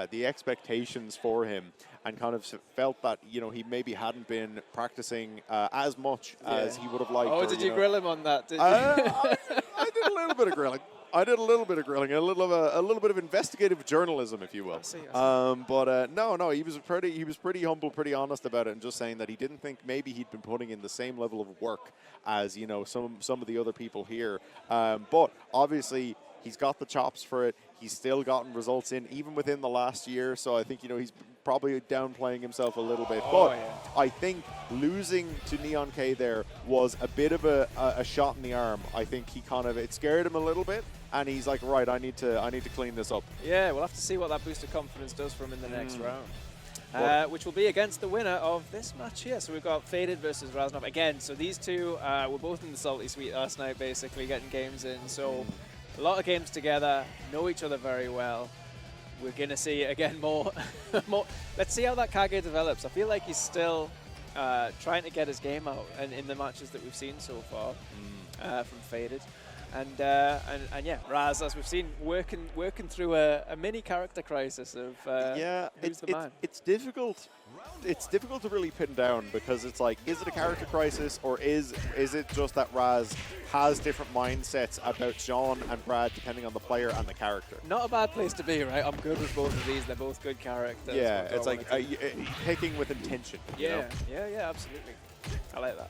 the expectations for him, and kind of felt that, he maybe hadn't been practicing as much as he would have liked. Oh, did you grill him on that? Did you? I did a little bit of grilling. A little bit of investigative journalism, if you will. I see. But no, he was pretty humble, pretty honest about it, and just saying that he didn't think maybe he'd been putting in the same level of work as some of the other people here. But obviously he's got the chops for it. He's still gotten results in even within the last year. So I think he's probably downplaying himself a little bit. But I think losing to Neon K there was a bit of a shot in the arm. I think it scared him a little bit. And he's like, right, I need to clean this up. Yeah, we'll have to see what that boost of confidence does for him in the next round. Which will be against the winner of this match here. So we've got Faded versus Razanov. Again, so these two were both in the Salty Suite last night, basically, getting games in. So a lot of games together, know each other very well. We're going to see, again, more. Let's see how that Kage develops. I feel like he's still trying to get his game out in the matches that we've seen so far from Faded. And yeah, Raz, as we've seen, working through a mini character crisis of who's the man. It's difficult. It's difficult to really pin down, because it's like, is it a character crisis, or is it just that Raz has different mindsets about Sean and Brad depending on the player and the character? Not a bad place to be, right? I'm good with both of these. They're both good characters. Yeah, it's like picking with intention. Yeah, absolutely. I like that.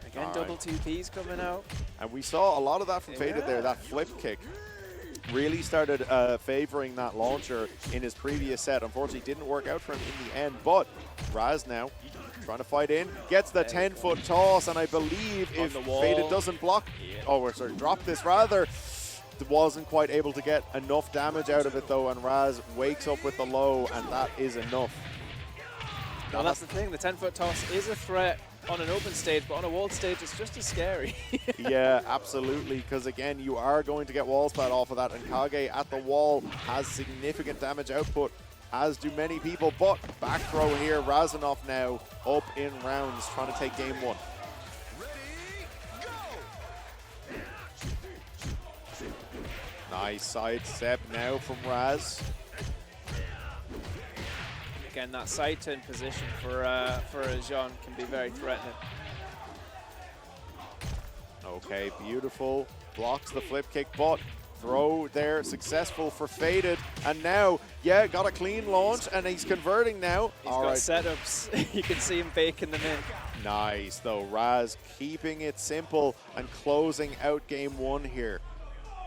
Again, double 2Ps coming out. And we saw a lot of that from Faded there. That flip kick really started favoring that launcher in his previous set. Unfortunately, didn't work out for him in the end. But Raz now trying to fight in, gets the 10-foot toss, and I believe if Faded doesn't block, drop this rather, wasn't quite able to get enough damage out of it though, and Raz wakes up with the low, and that is enough. Now that's the thing, the 10-foot toss is a threat on an open stage, but on a walled stage, it's just as scary. Yeah, absolutely, because again, you are going to get wall spat off of that, and Kage at the wall has significant damage output, as do many people, but back throw here, Razanov now up in rounds, trying to take game one. Nice side step now from Raz. Again, that side turn position for Jean can be very threatening. Okay, beautiful. Blocks the flip kick, but throw there, successful for Faded. And now, got a clean launch, and he's converting now. He's got setups. You can see him baking them in. Nice, though. Raz keeping it simple and closing out game one here.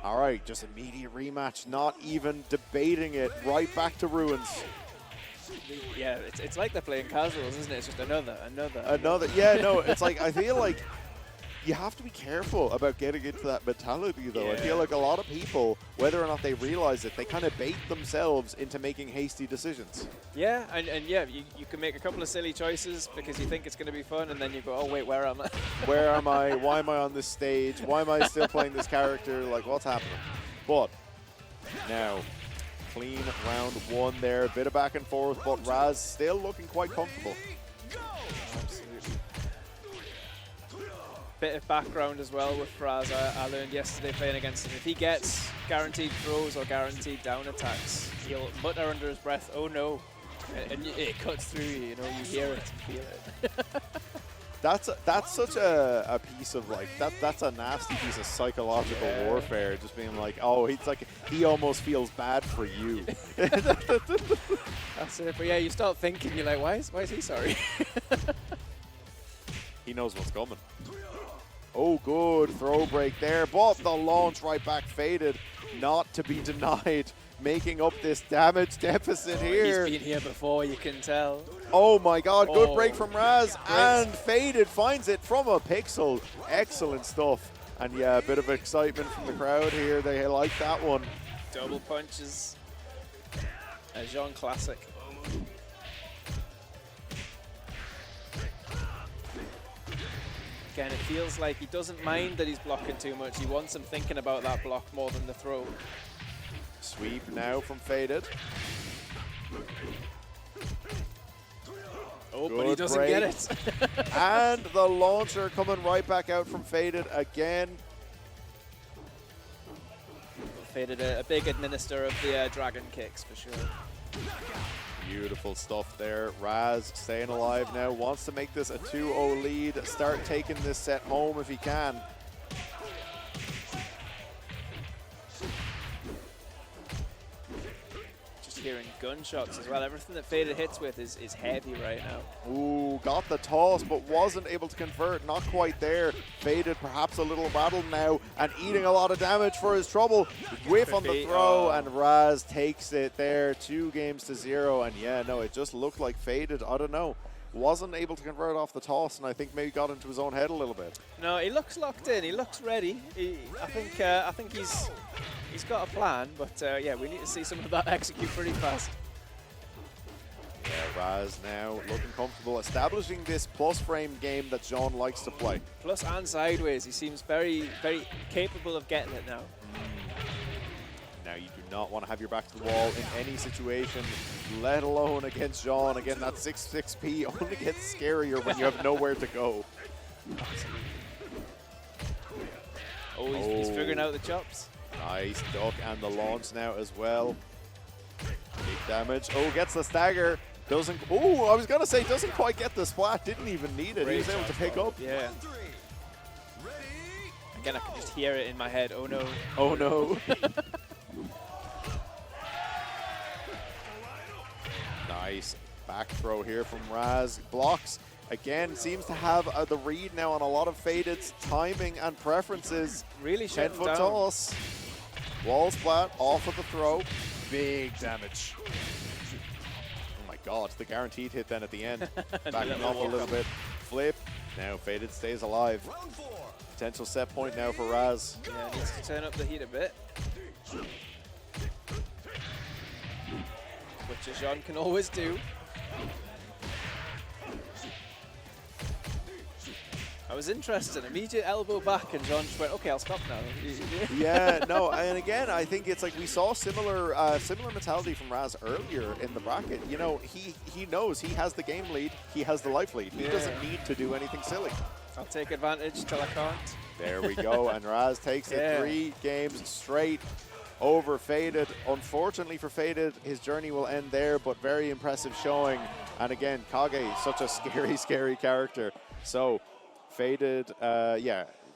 All right, just immediate rematch, not even debating it. Right back to ruins. Yeah, it's like they're playing casuals, isn't it? It's just another. Yeah, no, it's like, I feel like you have to be careful about getting into that mentality, though. Yeah. I feel like a lot of people, whether or not they realize it, they kind of bait themselves into making hasty decisions. Yeah, and yeah, you can make a couple of silly choices because you think it's going to be fun, and then you go, oh, wait, where am I? Where am I? Why am I on this stage? Why am I still playing this character? Like, what's happening? But now, clean round one there. A bit of back and forth, but Raz still looking quite comfortable. Absolutely. Bit of background as well with Raz. I learned yesterday playing against him. If he gets guaranteed throws or guaranteed down attacks, he'll mutter under his breath, oh no. And it cuts through you, you hear it and feel it. That's such a piece of that's a nasty piece of psychological warfare. Just being like, oh, it's like he almost feels bad for you. That's it. But yeah, you start thinking, you're like, why is he sorry? He knows what's coming. Oh, good throw break there, but the launch right back Faded, not to be denied. Making up this damage deficit here. He's been here before, you can tell. Oh my god, good break from Raz, and Faded finds it from a pixel. Excellent stuff. And yeah, a bit of excitement from the crowd here. They like that one. Double punches. A Jean classic. Again, it feels like he doesn't mind that he's blocking too much. He wants him thinking about that block more than the throw. Sweep now from Faded. Oh, Good but he doesn't break. get it. And the launcher coming right back out from Faded again. Faded a big administer of the dragon kicks for sure. Beautiful stuff there. Raz staying alive now. Wants to make this a 2-0 lead. Start taking this set home if he can. Just hearing gunshots as well. Everything that Faded hits with is heavy right now. Ooh, got the toss, but wasn't able to convert. Not quite there. Faded perhaps a little rattled now and eating a lot of damage for his trouble. Whiff on the throw, and Raz takes it there. 2-0. And yeah, no, it just looked like Faded, I don't know, wasn't able to convert off the toss, and I think maybe got into his own head a little bit. No, he looks locked in. He looks ready. I think he's got a plan, but yeah, we need to see some of that execute pretty fast. Yeah, Raz now looking comfortable, establishing this plus frame game that Jean likes to play. Plus and sideways, he seems very, very capable of getting it now. Now you do not want to have your back to the wall in any situation, let alone against Jean. Again, that 6-6P only gets scarier when you have nowhere to go. Oh, he's figuring out the chops. Nice duck and the launch now as well. Big damage. Oh, gets the stagger. Doesn't. Oh, I was going to say doesn't quite get the splat. Didn't even need it. He was able to pick up. Yeah. Again, I can just hear it in my head. Oh no. Oh no. Nice back throw here from Raz. Blocks. Again, seems to have the read now on a lot of Faded's timing and preferences. Really shut 10-foot down. toss. Wall splat off of the throw. Big damage. Oh my god, the guaranteed hit then at the end. Backing off a little bit. Flip. Now Faded stays alive. Round 4. Potential set point now for Raz. Yeah, needs to turn up the heat a bit. Which Jean can always do. I was interested. Immediate elbow back, and Jean just went, "Okay, I'll stop now." Yeah, no, and again, I think it's like we saw similar mentality from Raz earlier in the bracket. You know, he knows he has the game lead, he has the life lead. He doesn't need to do anything silly. I'll take advantage till I can't. There we go, and Raz takes it 3 games straight over Faded. Unfortunately for Faded, his journey will end there, but very impressive showing. And again, Kage, such a scary, scary character. So Faded,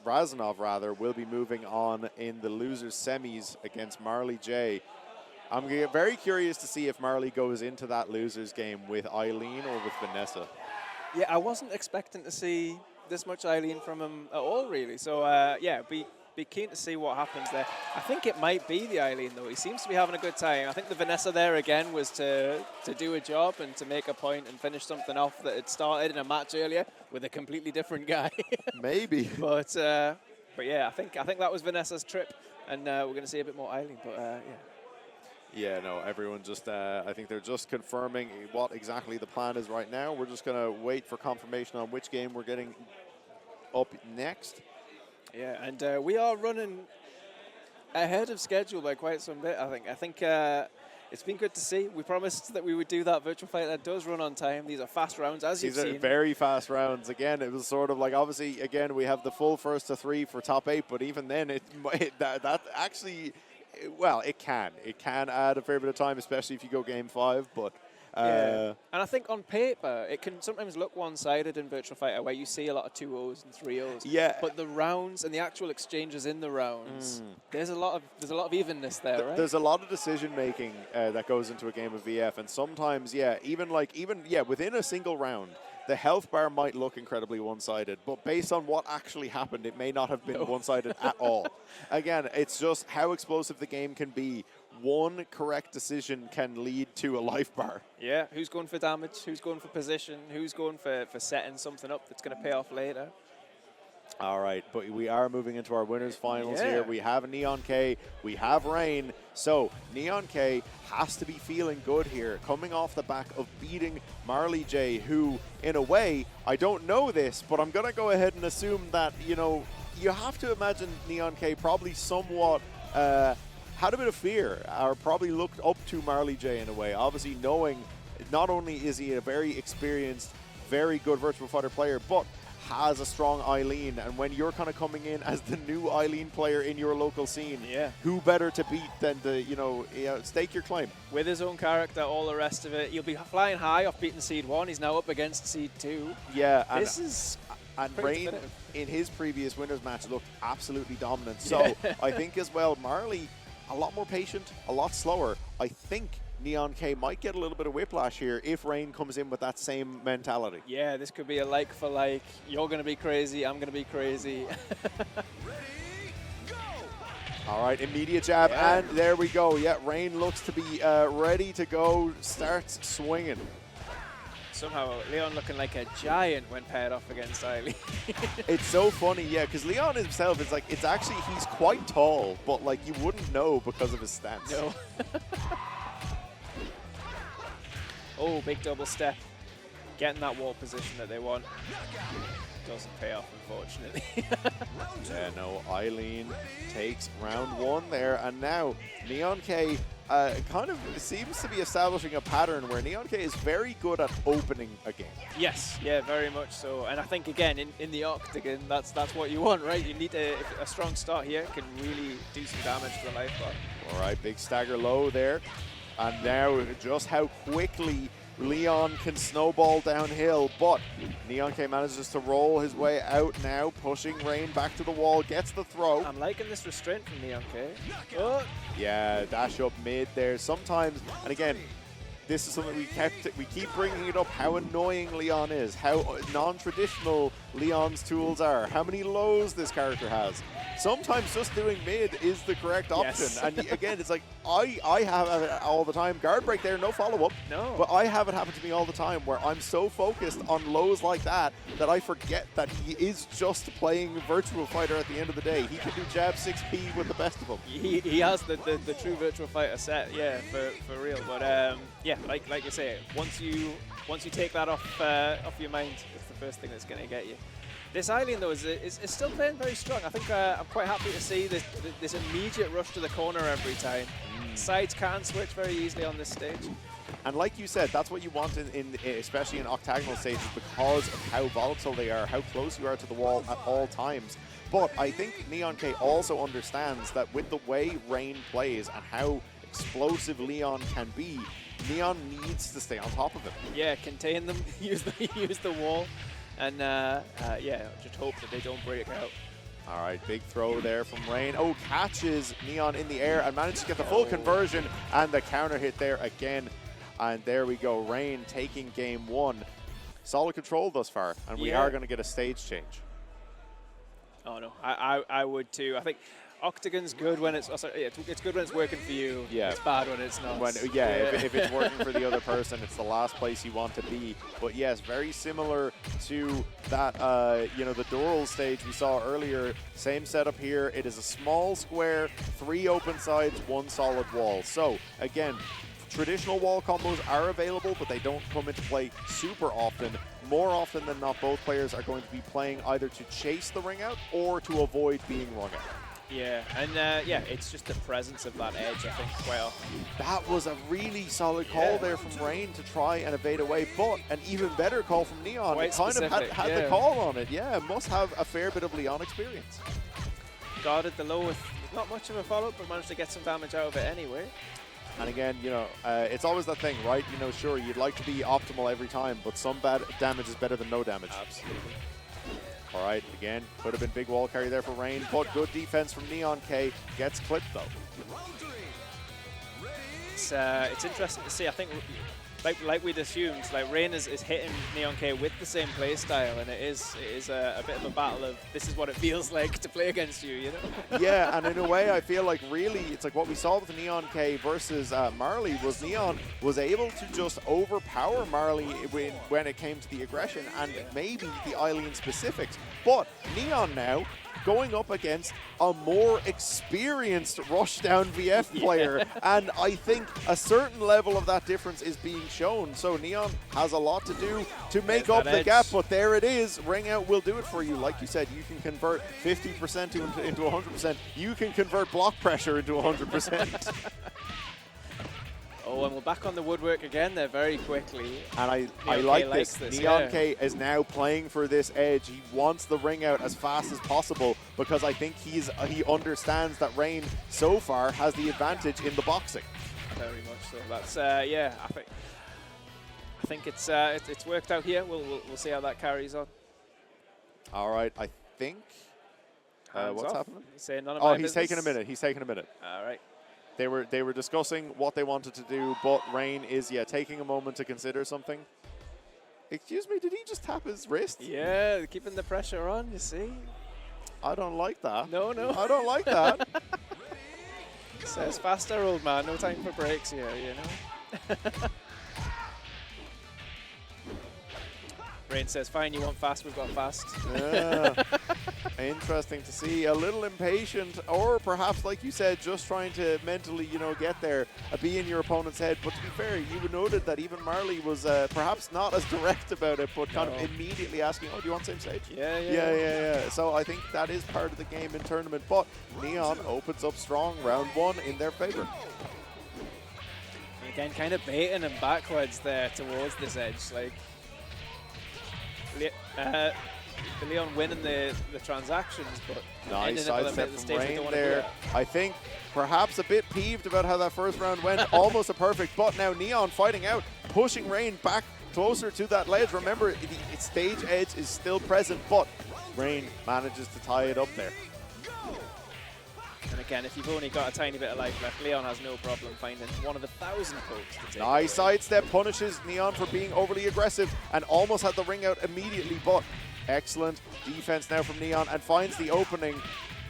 Razanov rather, will be moving on in the losers semis against Marley J. I'm very curious to see if Marley goes into that losers game with Eileen or with Vanessa. Yeah, I wasn't expecting to see this much Eileen from him at all, really. So yeah, be keen to see what happens there. I think it might be the Eileen, though. He seems to be having a good time. I think the Vanessa there again was to do a job and to make a point and finish something off that had started in a match earlier with a completely different guy. Maybe. But yeah, I think that was Vanessa's trip, and we're going to see a bit more Eileen. But yeah. Yeah, no, everyone just, I think they're just confirming what exactly the plan is right now. We're just going to wait for confirmation on which game we're getting up next. Yeah, and we are running ahead of schedule by quite some bit, I think. I think it's been good to see. We promised that we would do that virtual fight that does run on time. These are fast rounds, as you've seen. These are very fast rounds. Again, it was sort of like, obviously, again, we have the full first to 3 for top 8, but even then, that actually, well, it can add a fair bit of time, especially if you go game 5, but yeah. And I think on paper, it can sometimes look one-sided in Virtua Fighter, where you see a lot of 2-0s and 3-0s. Yeah. But the rounds and the actual exchanges in the rounds, there's a lot of evenness there, right? There's a lot of decision making that goes into a game of VF, and sometimes, yeah, even within a single round, the health bar might look incredibly one-sided, but based on what actually happened, it may not have been one-sided at all. Again, it's just how explosive the game can be. One correct decision can lead to a life bar. Yeah, who's going for damage, who's going for position, who's going for setting something up that's going to pay off later. All right, but we are moving into our winners finals Yeah. here. We have Neon K, we have Rain. So Neon K has to be feeling good here, coming off the back of beating Marley J, who, in a way, I don't know this, but I'm going to go ahead and assume that, you know, you have to imagine Neon K probably somewhat had a bit of fear, or probably looked up to Marley J in a way, obviously knowing not only is he a very experienced, very good Virtua Fighter player, but has a strong Eileen, and when you're kind of coming in as the new Eileen player in your local scene, Yeah. who better to beat than to, stake your claim? With his own character, all the rest of it, he'll be flying high off beating Seed 1. He's now up against Seed 2. Yeah, and, This is and pretty Rain definitive. in his previous winners match looked absolutely dominant. So I think as well, Marley, a lot more patient, a lot slower. I think Neon K might get a little bit of whiplash here if Rain comes in with that same mentality. Yeah, this could be a like for like. You're going to be crazy, I'm going to be crazy. Ready, go! All right, immediate jab, Yeah. and there we go. Yeah, Rain looks to be ready to go, starts swinging. Somehow, Leon looking like a giant when paired off against Eileen. It's so funny, yeah, because Leon himself is like, it's actually, he's quite tall, but like you wouldn't know because of his stance. No. Oh, big double step. Getting that wall position that they want. Doesn't pay off, unfortunately. Yeah, no, Eileen takes round one there, and now Neon K kind of seems to be establishing a pattern where Neon K is very good at opening a game. Yes, yeah, very much so. And I think, again, in the octagon, that's what you want, right? You need a strong start here. Can really do some damage to the life bar. All right, big stagger low there. And now just how quickly Leon can snowball downhill, but Neon K manages to roll his way out now, pushing Rain back to the wall, gets the throw. I'm liking this restraint from Neon K. Oh, Yeah, dash up mid there. Sometimes, and again, this is something we keep bringing it up, how annoying Leon is, how non-traditional Leon's tools are, how many lows this character has. Sometimes just doing mid is the correct option. Yes. And again, it's like, I have it all the time. Guard break there, no follow-up. No. But I have it happen to me all the time where I'm so focused on lows like that that I forget that he is just playing Virtua Fighter at the end of the day. He can do jab 6P with the best of them. he has the true Virtua Fighter set, yeah, for real. But yeah, like you say, once you take that off your mind, it's the first thing that's going to get you. This Eileen, though, is still playing very strong. I think I'm quite happy to see this immediate rush to the corner every time. Sides can switch very easily on this stage. And like you said, that's what you want in especially in octagonal stages because of how volatile they are, how close you are to the wall at all times. But I think Neon K also understands that with the way Rain plays and how explosive Leon can be, Neon needs to stay on top of him. Yeah, contain them, use the wall, and yeah, just hope that they don't break out. All right, big throw there from Rain. Oh, catches Neon in the air and manages to get the full conversion and the counter hit there again. And there we go, Rain taking game one. Solid control thus far, and we are going to get a stage change. Oh no, I would too. I think Octagon's good when it's it's good when it's working for you. Yeah. It's bad when it's not. If it's working for the other person, it's the last place you want to be. But yes, very similar to that, the Doral stage we saw earlier. Same setup here. It is a small square, 3 open sides, 1 solid wall. So again, traditional wall combos are available, but they don't come into play super often. More often than not, both players are going to be playing either to chase the ring out or to avoid being rung out. Yeah, and yeah, it's just the presence of that edge, I think, quite often. That was a really solid call there from Rain to try and evade away, but an even better call from Neon. Quite It kind specific, of had the call on it. Yeah, must have a fair bit of Leon experience. Guarded the low with not much of a follow-up, but managed to get some damage out of it anyway. And again, it's always that thing, right? Sure, you'd like to be optimal every time, but some bad damage is better than no damage. Absolutely. All right, again, could have been big wall carry there for Rain, but good defense from Neon K. Gets clipped, though. Round 3. Ready, It's interesting to see. I think like we'd assumed, like Rain is hitting Neon K with the same play style, and it is a bit of a battle of this is what it feels like to play against you, you know? Yeah, and in a way, I feel like really it's like what we saw with Neon K versus Marley was Neon was able to just overpower Marley when it came to the aggression and maybe the Eileen specifics. But Neon now going up against a more experienced rushdown VF player, and I think a certain level of that difference is being shown. So Neon has a lot to do to make up the gap, but there it is. Ring Out will do it for you. Like you said, you can convert 50% into 100%. You can convert block pressure into 100%. Oh, and we're back on the woodwork again there very quickly. And I like this. Neon K is now playing for this edge. He wants the ring out as fast as possible because I think he understands that Rain so far has the advantage in the boxing. Very much so. That's yeah. I think it's worked out here. We'll see how that carries on. All right, I think. What's happening? He's saying none of my he's taking a minute. He's taking a minute. All right. They were discussing what they wanted to do, but Rain is taking a moment to consider something. Excuse me, did he just tap his wrist? Yeah, keeping the pressure on, you see. I don't like that. No. I don't like that. Says faster, old man. No time for breaks here, you know. Rain says, fine, you want fast, we've got fast. Yeah. Interesting to see. A little impatient, or perhaps, like you said, just trying to mentally, get there, be in your opponent's head. But to be fair, you noted that even Marley was perhaps not as direct about it, but kind of immediately asking, oh, do you want same stage? Yeah. So I think that is part of the game in tournament. But Neon opens up strong, round one in their favor. Again, kind of baiting him backwards there towards this edge. Like, Leon winning the transactions, but nice sidestep from Rain there. I think perhaps a bit peeved about how that first round went. Almost a perfect, but now Neon fighting out, pushing Rain back closer to that ledge. Remember, the stage edge is still present, but Rain manages to tie it up there. And again, if you've only got a tiny bit of life left, Leon has no problem finding one of the 1,000 pokes to take. Nice sidestep, punishes Neon for being overly aggressive and almost had the ring out immediately, but excellent defense now from Neon and finds the opening,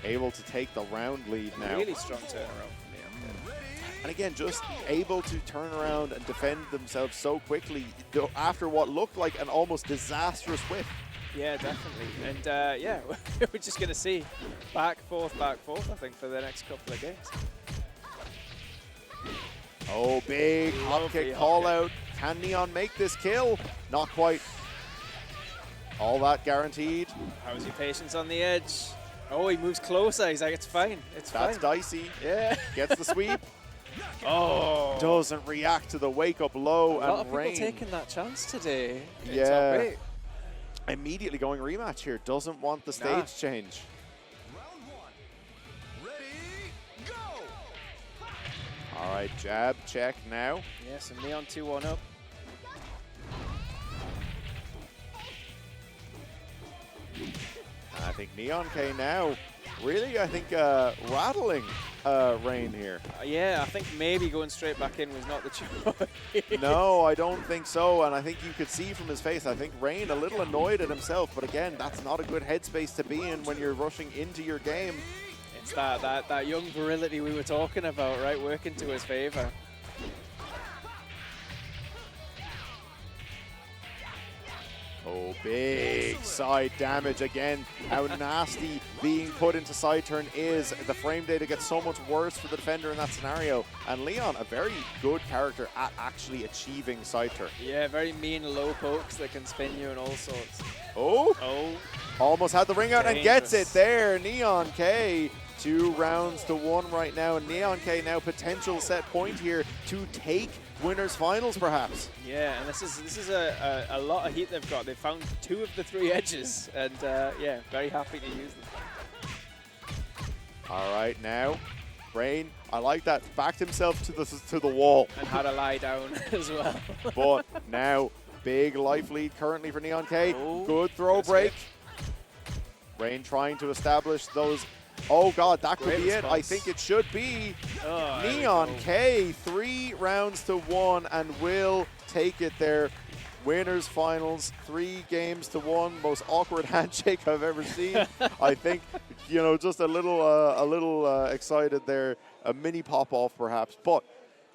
able to take the round lead now. Really strong turnaround from Neon. And again, just able to turn around and defend themselves so quickly after what looked like an almost disastrous whip. Yeah, definitely. And yeah, we're just going to see back, forth, I think, for the next couple of games. Oh, big hop kick call out. Can Neon make this kill? Not quite. All that guaranteed. How's your patience on the edge? Oh, he moves closer. He's like, it's fine. It's fine. That's dicey. Yeah. Gets the sweep. Oh. Doesn't react to the wake-up low. A lot of Rain. people taking that chance today. Yeah. Immediately going rematch here. Doesn't want the stage change. Round one. Ready, go! All right, jab, check now. Yes, and Neon 2-1 up. I think Neon K now really, I think, rattling Rain here. Yeah, I think maybe going straight back in was not the choice. No, I don't think so, and I think you could see from his face, I think Rain a little annoyed at himself, but again, that's not a good headspace to be in when you're rushing into your game. It's that young virility we were talking about, right, working to his favor. Oh, big side damage again. How nasty being put into side turn is. The frame data gets so much worse for the defender in that scenario. And Leon, a very good character at actually achieving side turn. Yeah, very mean low pokes that can spin you and all sorts. Oh, almost had the ring out and gets it there. Neon K, 2 rounds to 1 right now. And Neon K now potential set point here to take winners finals perhaps. Yeah, and this is a lot of heat they've got. They've found 2 of the 3 edges, and yeah, very happy to use them. All right, now Rain, I like that, backed himself to the wall and had to lie down as well. But now big life lead currently for Neon K. Good throw break. Rain trying to establish those. Oh God, that could be it. I think it should be. Neon K, 3 rounds to 1 and will take it there. Winners finals, 3-1, most awkward handshake I've ever seen. I think, just a little excited there, a mini pop off perhaps, but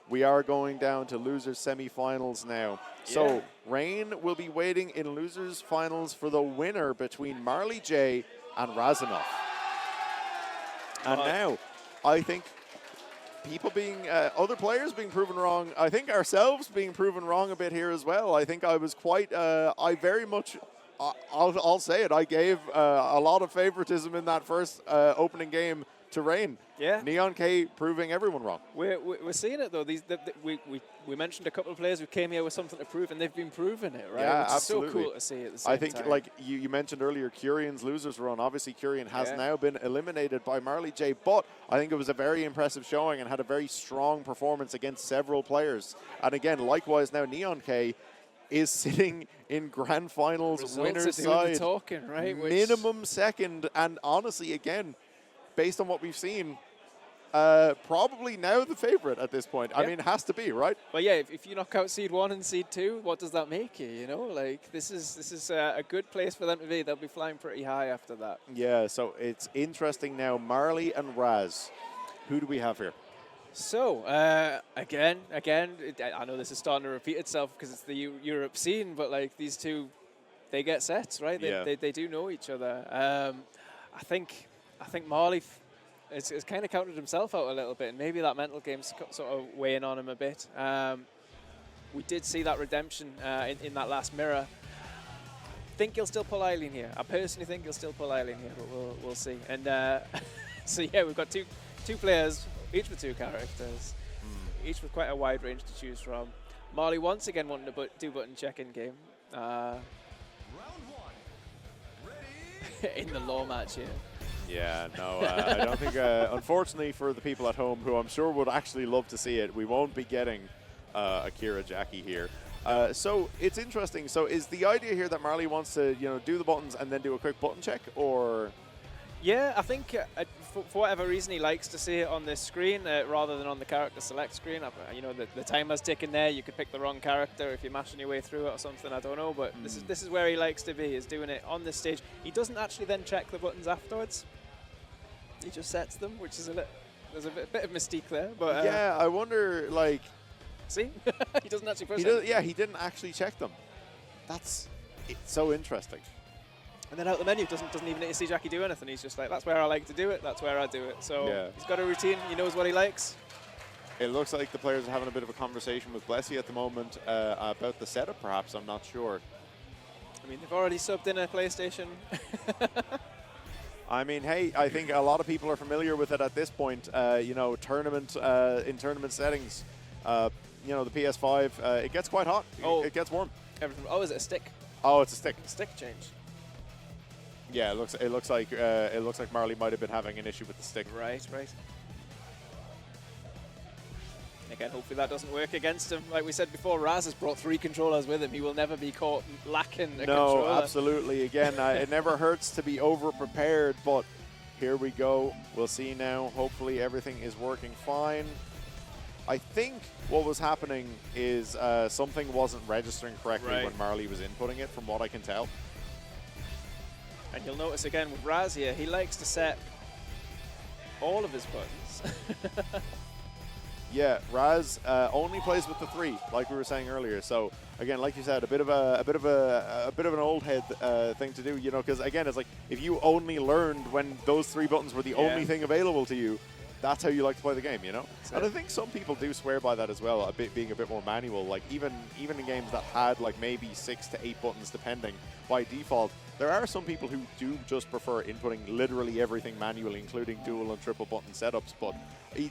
we are going down to losers semifinals now. So Rain will be waiting in losers finals for the winner between Marley J and Razanov. And now, I think other players being proven wrong. I think ourselves being proven wrong a bit here as well. I think I was quite, I'll say it, I gave a lot of favoritism in that first opening game to Rain. Yeah. Neon K proving everyone wrong. We're seeing it though. We mentioned a couple of players who came here with something to prove, and they've been proving it, right? Yeah, Which absolutely. is so cool to see at the same I think, time. like you mentioned earlier, Curian's losers run. Obviously, Curian has now been eliminated by Marley J, but I think it was a very impressive showing and had a very strong performance against several players. And again, likewise now, Neon K is sitting in grand finals Results winner's are doing the side, talking, right? minimum second, and honestly, again, based on what we've seen, probably now the favorite at this point. I mean, it has to be, right? Well, yeah, if you knock out seed 1 and seed 2, what does that make you? Like this is a good place for them to be. They'll be flying pretty high after that. Yeah, so it's interesting now. Marley and Raz, who do we have here? So, again, I know this is starting to repeat itself because it's the Europe scene, but like these two, they get sets, right? They do know each other. I think Marley has kind of counted himself out a little bit, and maybe that mental game's sort of weighing on him a bit. We did see that redemption in that last mirror. Think he'll still pull Eileen here. I personally think he'll still pull Eileen here, but we'll see. And so yeah, we've got two players, each with 2 characters, each with quite a wide range to choose from. Marley once again wanting to do button check-in game. Round 1. Ready? In the law match here. Yeah, no, I don't think, unfortunately for the people at home who I'm sure would actually love to see it, we won't be getting Akira Jackie here. So it's interesting. So is the idea here that Marley wants to, do the buttons and then do a quick button check, or? Yeah, I think for whatever reason he likes to see it on this screen rather than on the character select screen. The timer's ticking there. You could pick the wrong character if you're mashing your way through it or something. I don't know, but this is where he likes to be, is doing it on this stage. He doesn't actually then check the buttons afterwards. He just sets them, which is there's a bit of mystique there. But yeah, I wonder, like. See, he doesn't actually push it. Yeah, he didn't actually check them. It's so interesting. And then out the menu, doesn't even need to see Jackie do anything. He's just like, that's where I like to do it. That's where I do it. So he's got a routine. He knows what he likes. It looks like the players are having a bit of a conversation with Blessy at the moment about the setup, perhaps. I'm not sure. I mean, they've already subbed in a PlayStation. I mean, hey, I think a lot of people are familiar with it at this point. Tournament in tournament settings, the PS5, it gets quite hot. It gets warm. Oh, is it a stick? Oh, it's a stick. Stick change. Yeah, it looks like Marley might have been having an issue with the stick. Right. Again, hopefully that doesn't work against him. Like we said before, Raz has brought 3 controllers with him. He will never be caught lacking a controller. No, absolutely. Again, it never hurts to be over-prepared, but here we go. We'll see now. Hopefully everything is working fine. I think what was happening is something wasn't registering correctly when Marley was inputting it, from what I can tell. And you'll notice again with Raz here, he likes to set all of his buttons. Yeah, Raz only plays with the 3, like we were saying earlier. So again, like you said, a bit of an old head thing to do, because again, it's like if you only learned when those 3 buttons were the only thing available to you, that's how you like to play the game, And I think some people do swear by that as well, being a bit more manual. Like even in games that had like maybe 6 to 8 buttons depending by default, there are some people who do just prefer inputting literally everything manually, including dual and triple button setups. But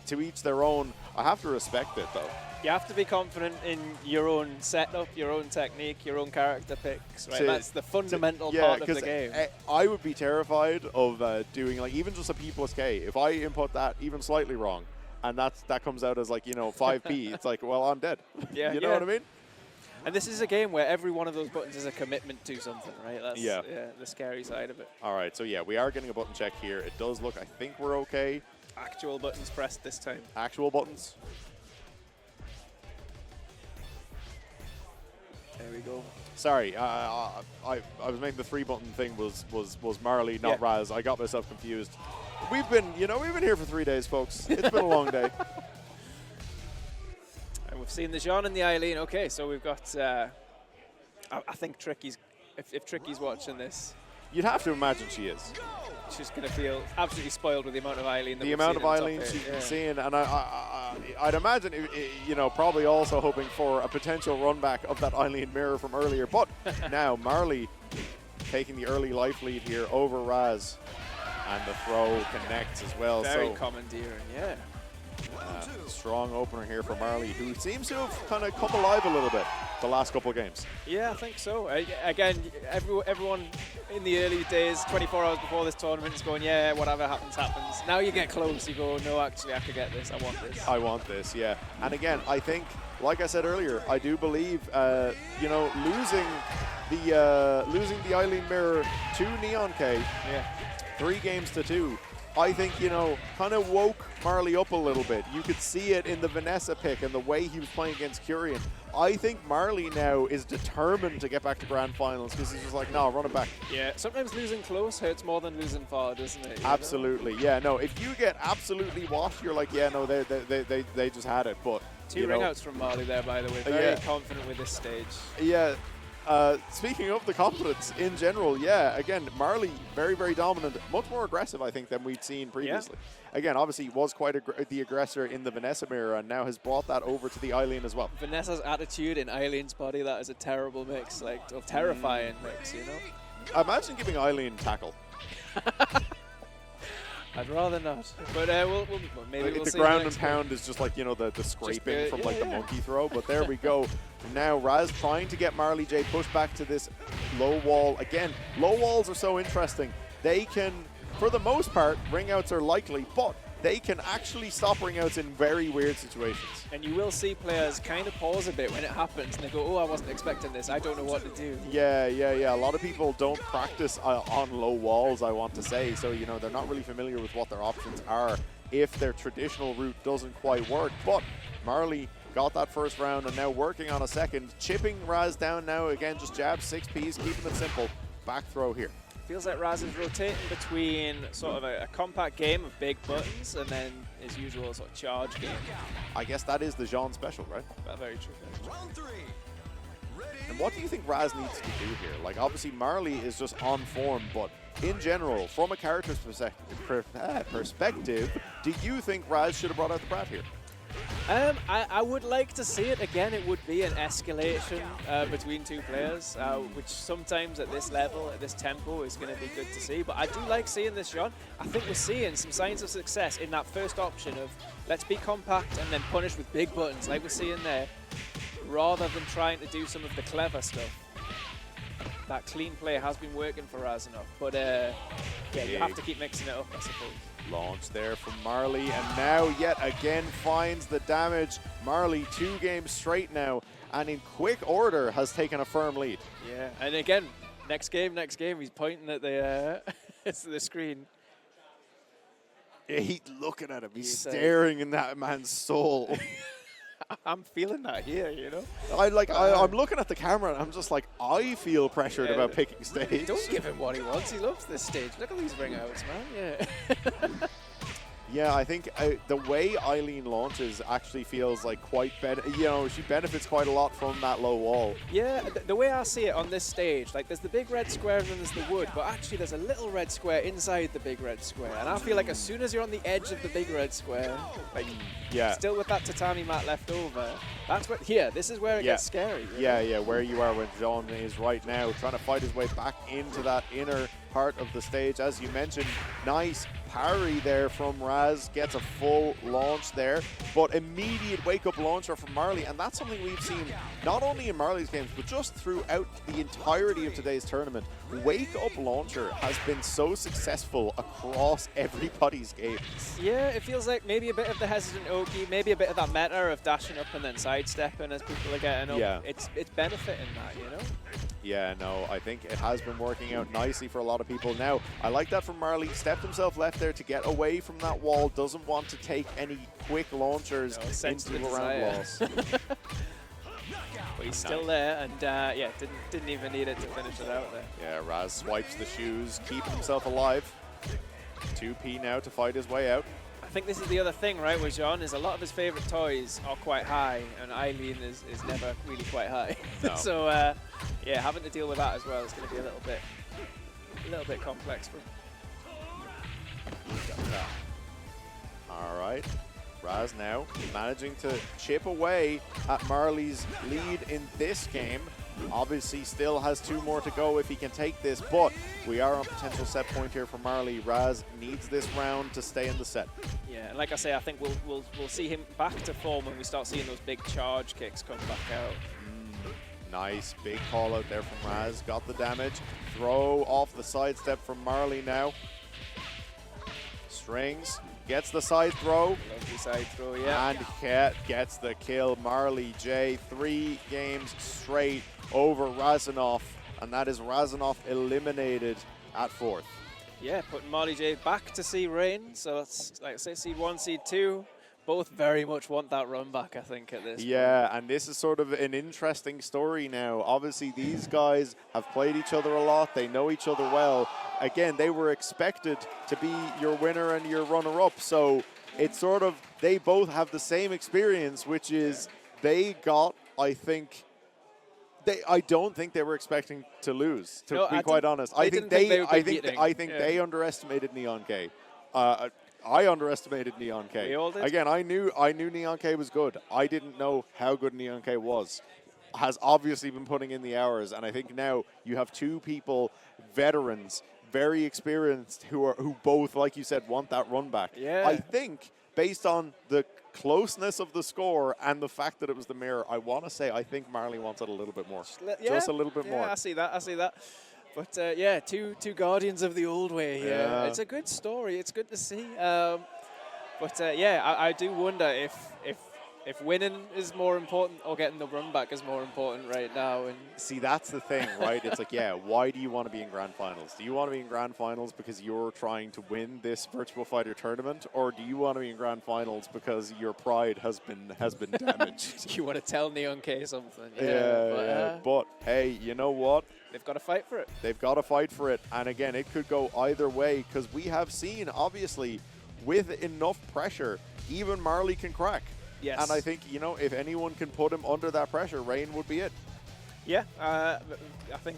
to each their own. I have to respect it though. You have to be confident in your own setup, your own technique, your own character picks. Right, that's the fundamental part of the game. I would be terrified of doing like even just a P+K. If I input that even slightly wrong, and that comes out as like 5P, it's like, well, I'm dead. Yeah, you know what I mean? And this is a game where every one of those buttons is a commitment to something, right? That's the scary side of it. All right, so yeah, we are getting a button check here. It does look, I think we're okay. Actual buttons pressed this time. Actual buttons. There we go. Sorry, I was making the 3-button thing was Marley, not Raz. I got myself confused. We've been here for 3 days, folks. It's been a long day. And we've seen the Jean and the Eileen. Okay, so we've got. I think Tricky's. If Tricky's watching this, you'd have to imagine she is. She's going to feel absolutely spoiled with the amount of Eileen. The amount of Eileen she's been seeing, and I'd imagine, probably also hoping for a potential run back of that Eileen mirror from earlier. But now Marley taking the early life lead here over Raz, and the throw connects as well. Very commandeering, yeah. Strong opener here for Marley, who seems to have kind of come alive a little bit the last couple of games. Yeah, I think so. Again, everyone in the early days, 24 hours before this tournament, is going, yeah, whatever happens, happens. Now you get close, you go, no, actually, I could get this. I want this. I want this, yeah. And again, I think, like I said earlier, I do believe, losing the Eileen mirror to Neon K, 3 games to 2. I think, kind of woke Marley up a little bit. You could see it in the Vanessa pick and the way he was playing against Curian. I think Marley now is determined to get back to grand finals because he's just like, no, run it back. Yeah, sometimes losing close hurts more than losing far, doesn't it? Absolutely, yeah. No, if you get absolutely washed, you're like, yeah, no, they just had it. But 2 ring-outs from Marley there, by the way. Very confident with this stage. Yeah. Speaking of the confidence in general, again, Marley very, very dominant, much more aggressive, I think, than we'd seen previously. Again, obviously, he was quite the aggressor in the Vanessa mirror and now has brought that over to the Eileen as well. Vanessa's attitude in Eileen's body, that is a terrible mix, like a terrifying mix, Imagine giving Eileen tackle. I'd rather not, but maybe we'll see. The ground and pound is just like, the scraping from the monkey throw, but there we go. Now Raz trying to get Marley J pushed back to this low wall. Again, low walls are so interesting. They can, for the most part, ring-outs are likely, but they can actually stop ring-outs in very weird situations. And you will see players kind of pause a bit when it happens, and they go, oh, I wasn't expecting this. I don't know what to do. Yeah. A lot of people don't practice on low walls, I want to say. So, they're not really familiar with what their options are if their traditional route doesn't quite work. But Marley got that first round and now working on a second. Chipping Raz down now. Again, just jab 6Ps, keeping it simple. Back throw here. Feels like Raz is rotating between sort of a compact game of big buttons and then his usual sort of charge game. I guess that is the Jean special, right? Very true. Round 3. And what do you think Raz needs to do here? Like, obviously, Marley is just on form, but in general, from a character's perspective, do you think Raz should have brought out the Brat here? I would like to see it. Again, it would be an escalation between 2 players, which sometimes at this level, at this tempo, is going to be good to see. But I do like seeing this, John. I think we're seeing some signs of success in that first option of let's be compact and then punish with big buttons, like we're seeing there, rather than trying to do some of the clever stuff. That clean play has been working for Raz enough. But, you have to keep mixing it up, I suppose. Launch there from Marley, and now yet again finds the damage. Marley 2 games straight now, and in quick order has taken a firm lead. Yeah, and again, next game, he's pointing at the the screen. Yeah, he's looking at him. He's staring in that man's soul. I'm feeling that here, I'm looking at the camera and I'm just like, I feel pressured about picking stage. Don't give him what he wants. He loves this stage. Look at these ring outs, man. Yeah. Yeah, I think the way Eileen launches actually feels like quite she benefits quite a lot from that low wall. Yeah, the way I see it on this stage, like there's the big red square and then there's the wood, but actually there's a little red square inside the big red square. And I feel like as soon as you're on the edge of the big red square, like still with that tatami mat left over, that's where, this is where it gets scary. Yeah, where you are when Jean is right now, trying to fight his way back into that inner part of the stage. As you mentioned, nice parry there from Raz, gets a full launch there, but immediate wake-up launcher from Marley, and that's something we've seen not only in Marley's games, but just throughout the entirety of today's tournament. Wake-up launcher has been so successful across everybody's games. Yeah, it feels like maybe a bit of the hesitant Oki, maybe a bit of that meta of dashing up and then sidestepping as people are getting up. Yeah. It's benefiting that, Yeah, no, I think it has been working out nicely for a lot of people. Now, I like that from Marley. Stepped himself left there to get away from that wall. Doesn't want to take any quick launchers into a round loss. But he's still there, and yeah, didn't even need it to finish it out there. Yeah, Raz swipes the shoes, keeping himself alive. 2P now to fight his way out. I think this is the other thing, right, with Jean, is a lot of his favorite toys are quite high, and Eileen is never really quite high. No. So, yeah, having to deal with that as well is going to be a little bit complex for him. All right, Raz now managing to chip away at Marley's lead in this game. Obviously still has 2 more to go if he can take this, but we are on potential set point here for Marley. Raz needs this round to stay in the set. Yeah, and like I say, I think we'll see him back to form when we start seeing those big charge kicks come back out. Nice big call out there from Raz. Got the damage. Throw off the sidestep from Marley now. Strings. Gets the side throw. Lovely side throw, yeah. And gets the kill. Marley J, 3 games straight over Razanov. And that is Razanov eliminated at 4th. Yeah, putting Marley J back to see Rain. So that's, like I say, seed 1, seed 2. Both very much want that run back, I think, at this point. And this is sort of an interesting story now. Obviously, these guys have played each other a lot. They know each other well. Again, they were expected to be your winner and your runner-up. So it's sort of, they both have the same experience, which is they got, I think, I don't think they were expecting to lose, to be quite honest. I think they underestimated Neon K. I underestimated Neon K. We all did. Again, I knew Neon K was good. I didn't know how good Neon K was. Has obviously been putting in the hours, and I think now you have 2 people, veterans, very experienced, who both, like you said, want that run back. Yeah. I think based on the closeness of the score and the fact that it was the mirror, I want to say I think Marley wants it a little bit more. Just a little bit more. I see that. But yeah, two guardians of the old way here. Yeah. It's a good story. It's good to see. But yeah, I do wonder if winning is more important or getting the run back is more important right now. And see, that's the thing, right? It's like, yeah, why do you want to be in grand finals? Do you want to be in grand finals because you're trying to win this Virtua Fighter tournament, or do you want to be in grand finals because your pride has been damaged? You want to tell Neon K something? But hey, you know what? They've got to fight for it. They've got to fight for it. And again, it could go either way, because we have seen, obviously, with enough pressure, even Marley can crack. Yes. And I think, you know, if anyone can put him under that pressure, Rain would be it. Yeah, I think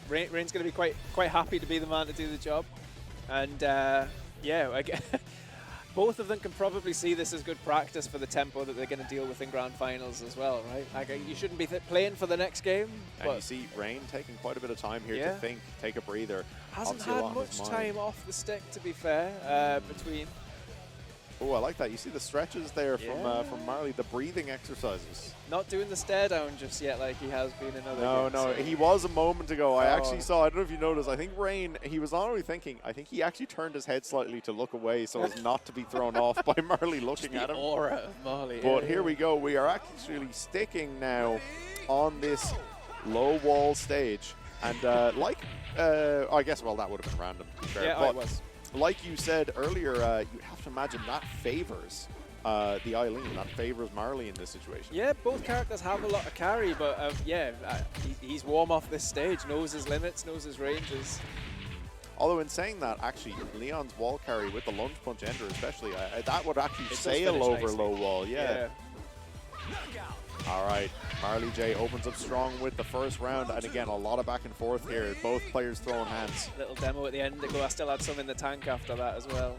Rain's going to be quite happy to be the man to do the job. And yeah, both of them can probably see this as good practice for the tempo that they're going to deal with in grand finals as well, right? Like, you shouldn't be playing for the next game. And you see Rain taking quite a bit of time here to think, take a breather. Hasn't had much time off the stick, to be fair, between. Oh, I like that. You see the stretches there from Marley, the breathing exercises. Not doing the stare down just yet like he has been in other games. No, he was a moment ago. I actually saw, I don't know if you noticed, I think Rain, he was not only thinking, I think he actually turned his head slightly to look away so as not to be thrown off by Marley looking at him. Aura of Marley. But here we go. We are actually sticking now on this low wall stage. And I guess, well, that would have been random, to be fair. Yeah, it was. Like you said earlier, you have to imagine that favors the Eileen. That favors Marley in this situation. Yeah, both characters have a lot of carry, but he's warm off this stage, knows his limits, knows his ranges. Although in saying that, actually, Leon's wall carry with the lunge punch ender especially, that would actually sail over low wall. Yeah. All right, Marley J opens up strong with the first round, and again, a lot of back and forth here. Both players throwing hands. Little demo at the end to go. I still had some in the tank after that as well.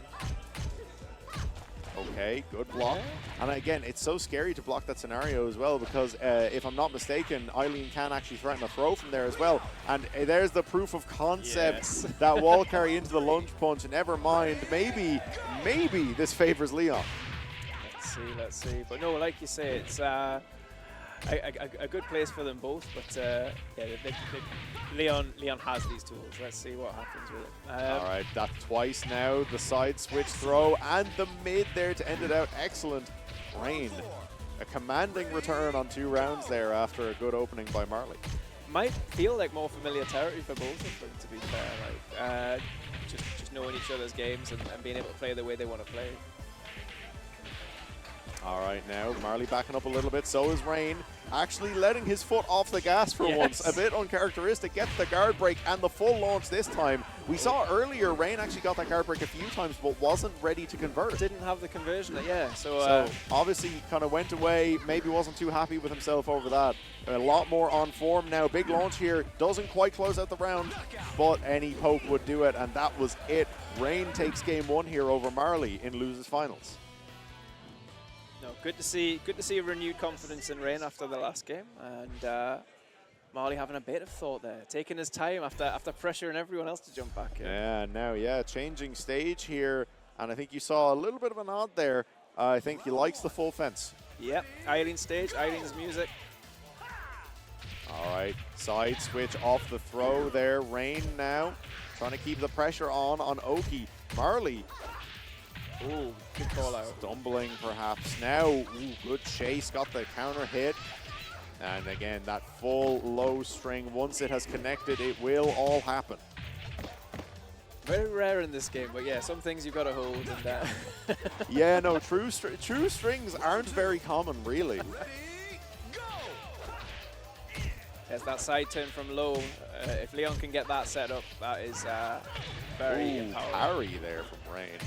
Okay, good block. And again, it's so scary to block that scenario as well, because if I'm not mistaken, Eileen can actually threaten a throw from there as well. And there's the proof of concept, that wall carry into the lunge punch. And never mind, maybe this favors Leon. Let's see. But no, like you say, it's a good place for them both. But yeah, Leon has these tools. Let's see what happens with it. All right, that twice now. The side switch throw and the mid there to end it out. Excellent. Rain, a commanding return on 2 rounds there after a good opening by Marley. Might feel like more familiar territory for both of them, to be fair. Like just knowing each other's games and being able to play the way they want to play. All right, now Marley backing up a little bit. So is Rain. Actually letting his foot off the gas for once. A bit uncharacteristic. Gets the guard break and the full launch this time. We saw earlier Rain actually got that guard break a few times, but wasn't ready to convert. Didn't have the conversion, yeah. So obviously kind of went away. Maybe wasn't too happy with himself over that. A lot more on form now. Big launch here. Doesn't quite close out the round, but any poke would do it, and that was it. Rain takes game 1 here over Marley in losers finals. No, good to see a renewed confidence in Rain after the last game, and Marley having a bit of thought there, taking his time after pressuring everyone else to jump back in. Yeah, now changing stage here, and I think you saw a little bit of a nod there. I think he likes the full fence. Yep, Eileen's stage, Eileen's music. All right, side switch off the throw there. Rain now trying to keep the pressure on Oki. Marley. Ooh, good call out. Stumbling perhaps now. Ooh, good chase, got the counter hit. And again, that full low string, once it has connected, it will all happen. Very rare in this game, but yeah, some things you've got to hold. And yeah, no, true strings aren't very common, really. There's that side turn from low. If Leon can get that set up, that is very empowering. Parry there from Rain.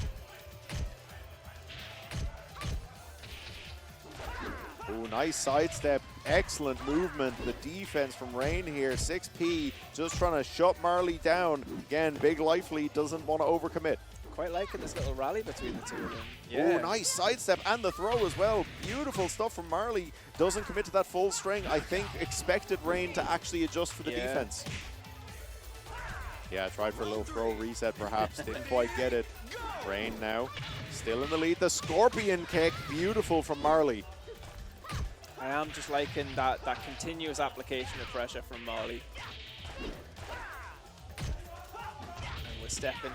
Ooh, nice sidestep, excellent movement. The defense from Rain here, 6P, just trying to shut Marley down. Again, big life lead, doesn't want to overcommit. Quite liking this little rally between the two of them. Yeah. Ooh, nice sidestep and the throw as well. Beautiful stuff from Marley. Doesn't commit to that full string. I think expected Rain to actually adjust for the defense. Yeah, tried for a little throw reset perhaps, didn't quite get it. Rain now, still in the lead. The scorpion kick, beautiful from Marley. I am just liking that continuous application of pressure from Marley. And we're stepping.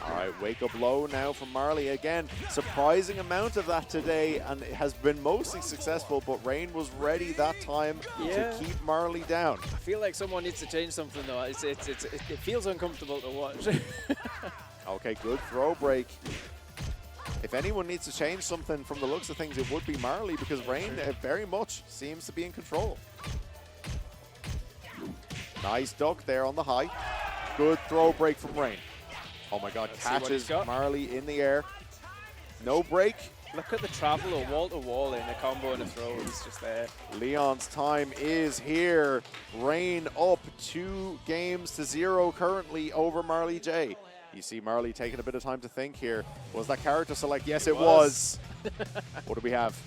All right, wake up low now from Marley again. Surprising amount of that today, and it has been mostly successful, but Rain was ready that time to keep Marley down. I feel like someone needs to change something though. It feels uncomfortable to watch. Okay, good throw break. If anyone needs to change something from the looks of things, it would be Marley, because Rain very much seems to be in control. Nice duck there on the high. Good throw break from Rain. Oh my God, catches Marley in the air. No break. Look at the travel or wall to wall in a combo and a throw. It's just there. Leon's time is here. Rain up 2-0 currently over Marley J. You see Marley taking a bit of time to think here. Was that character select? Yes, it was. What do we have?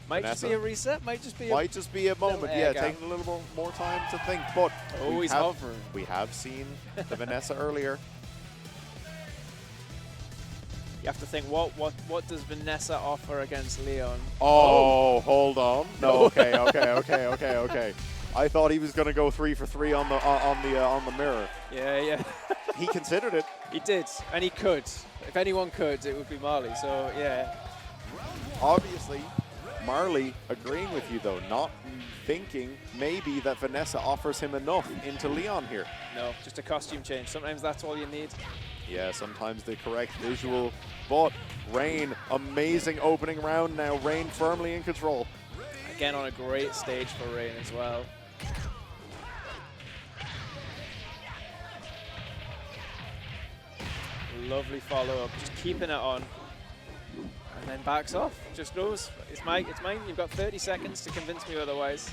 Might just be a reset. Might just be a moment. Yeah, taking a little more time to think. But he's hovering. We have seen the Vanessa earlier. You have to think, what does Vanessa offer against Leon? Oh, hold on. No, okay. I thought he was going to go 3 for 3 on the mirror. Yeah. He considered it. He did, and he could. If anyone could, it would be Marley. So yeah. Obviously, Marley agreeing with you though, not thinking maybe that Vanessa offers him enough into Leon here. No, just a costume change. Sometimes that's all you need. Yeah, sometimes the correct visual. But Rain, amazing opening round now. Rain firmly in control. Again on a great stage for Rain as well. Lovely follow-up, just keeping it on. And then backs off, just goes, it's mine, you've got 30 seconds to convince me otherwise.